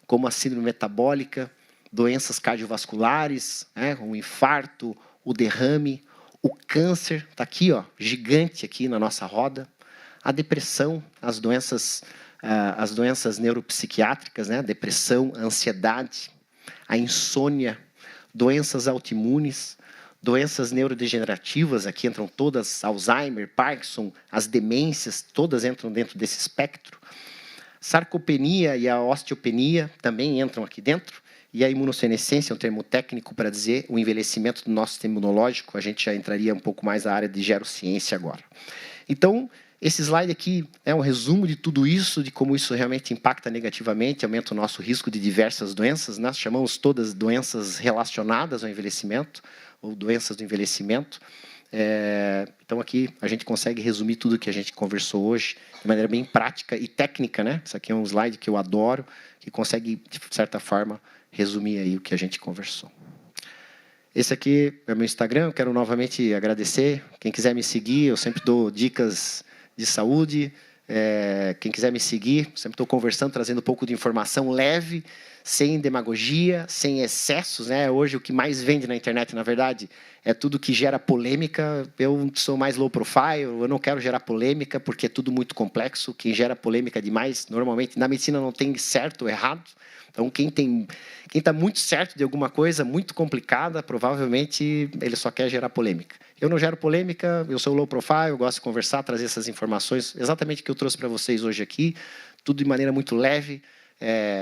como a síndrome metabólica, doenças cardiovasculares, né, o infarto, o derrame, o câncer, está aqui, ó, gigante aqui na nossa roda, a depressão, as doenças neuropsiquiátricas, né, depressão, a ansiedade, a insônia, doenças autoimunes, doenças neurodegenerativas, aqui entram todas, Alzheimer, Parkinson, as demências, todas entram dentro desse espectro. Sarcopenia e a osteopenia também entram aqui dentro. E a imunossenescência é um termo técnico para dizer o envelhecimento do nosso sistema imunológico. A gente já entraria um pouco mais na área de gerociência agora. Então, esse slide aqui é um resumo de tudo isso, de como isso realmente impacta negativamente, aumenta o nosso risco de diversas doenças. Nós chamamos todas doenças relacionadas ao envelhecimento, ou doenças do envelhecimento. Então, aqui a gente consegue resumir tudo que a gente conversou hoje de maneira bem prática e técnica, né? Isso aqui é um slide que eu adoro, que consegue, de certa forma, resumir aí o que a gente conversou. Esse aqui é o meu Instagram, eu quero novamente agradecer. Quem quiser me seguir, eu sempre dou dicas de saúde. Quem quiser me seguir, sempre estou conversando, trazendo um pouco de informação leve, sem demagogia, sem excessos, né? Hoje o que mais vende na internet, na verdade, é tudo que gera polêmica. Eu sou mais low profile, eu não quero gerar polêmica, porque é tudo muito complexo. Quem gera polêmica demais, normalmente, na medicina não tem certo ou errado. Então, quem está muito certo de alguma coisa muito complicada, provavelmente ele só quer gerar polêmica. Eu não gero polêmica, eu sou low profile, eu gosto de conversar, trazer essas informações, exatamente o que eu trouxe para vocês hoje aqui, tudo de maneira muito leve,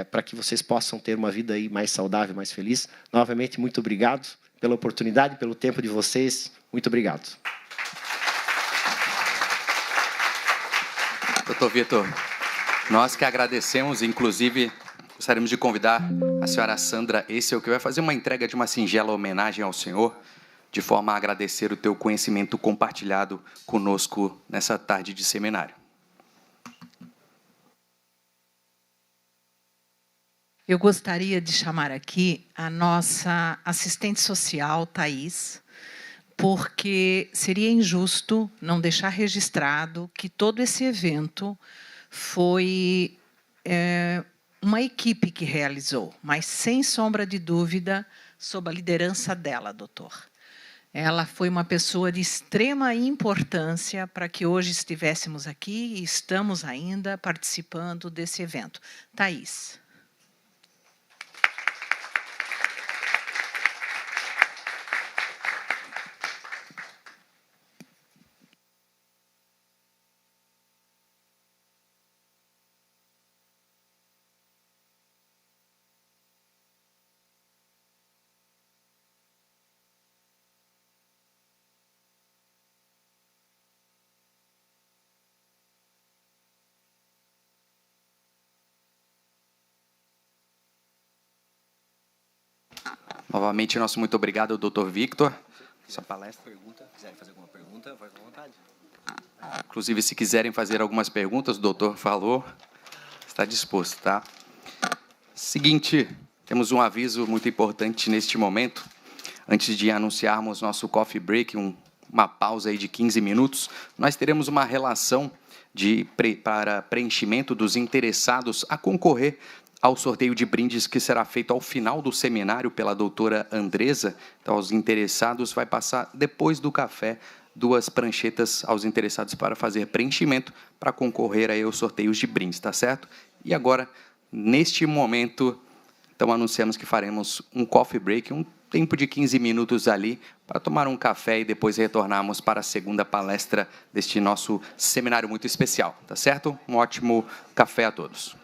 para que vocês possam ter uma vida aí mais saudável, mais feliz. Novamente, muito obrigado pela oportunidade, pelo tempo de vocês. Muito obrigado. Doutor Vitor, nós que agradecemos, inclusive, gostaríamos de convidar a senhora Sandra Essel, que vai fazer uma entrega de uma singela homenagem ao senhor, de forma a agradecer o teu conhecimento compartilhado conosco nessa tarde de seminário. Eu gostaria de chamar aqui a nossa assistente social, Thaís, porque seria injusto não deixar registrado que todo esse evento foi uma equipe que realizou, mas, sem sombra de dúvida, sob a liderança dela, doutor. Ela foi uma pessoa de extrema importância para que hoje estivéssemos aqui e estamos ainda participando desse evento. Thaís. Novamente, nosso muito obrigado ao doutor Victor. Sua palestra. Quiserem fazer alguma pergunta, vai com vontade. Inclusive, se quiserem fazer algumas perguntas, o doutor falou, está disposto, tá? Seguinte, temos um aviso muito importante neste momento. Antes de anunciarmos nosso coffee break, uma pausa aí de 15 minutos, nós teremos uma relação para preenchimento dos interessados a concorrer ao sorteio de brindes que será feito ao final do seminário pela doutora Andresa. Então, aos interessados, vai passar, depois do café, 2 pranchetas aos interessados para fazer preenchimento, para concorrer aí aos sorteios de brindes, tá certo? E agora, neste momento, então, anunciamos que faremos um coffee break, um tempo de 15 minutos ali, para tomar um café e depois retornarmos para a segunda palestra deste nosso seminário muito especial, tá certo? Um ótimo café a todos.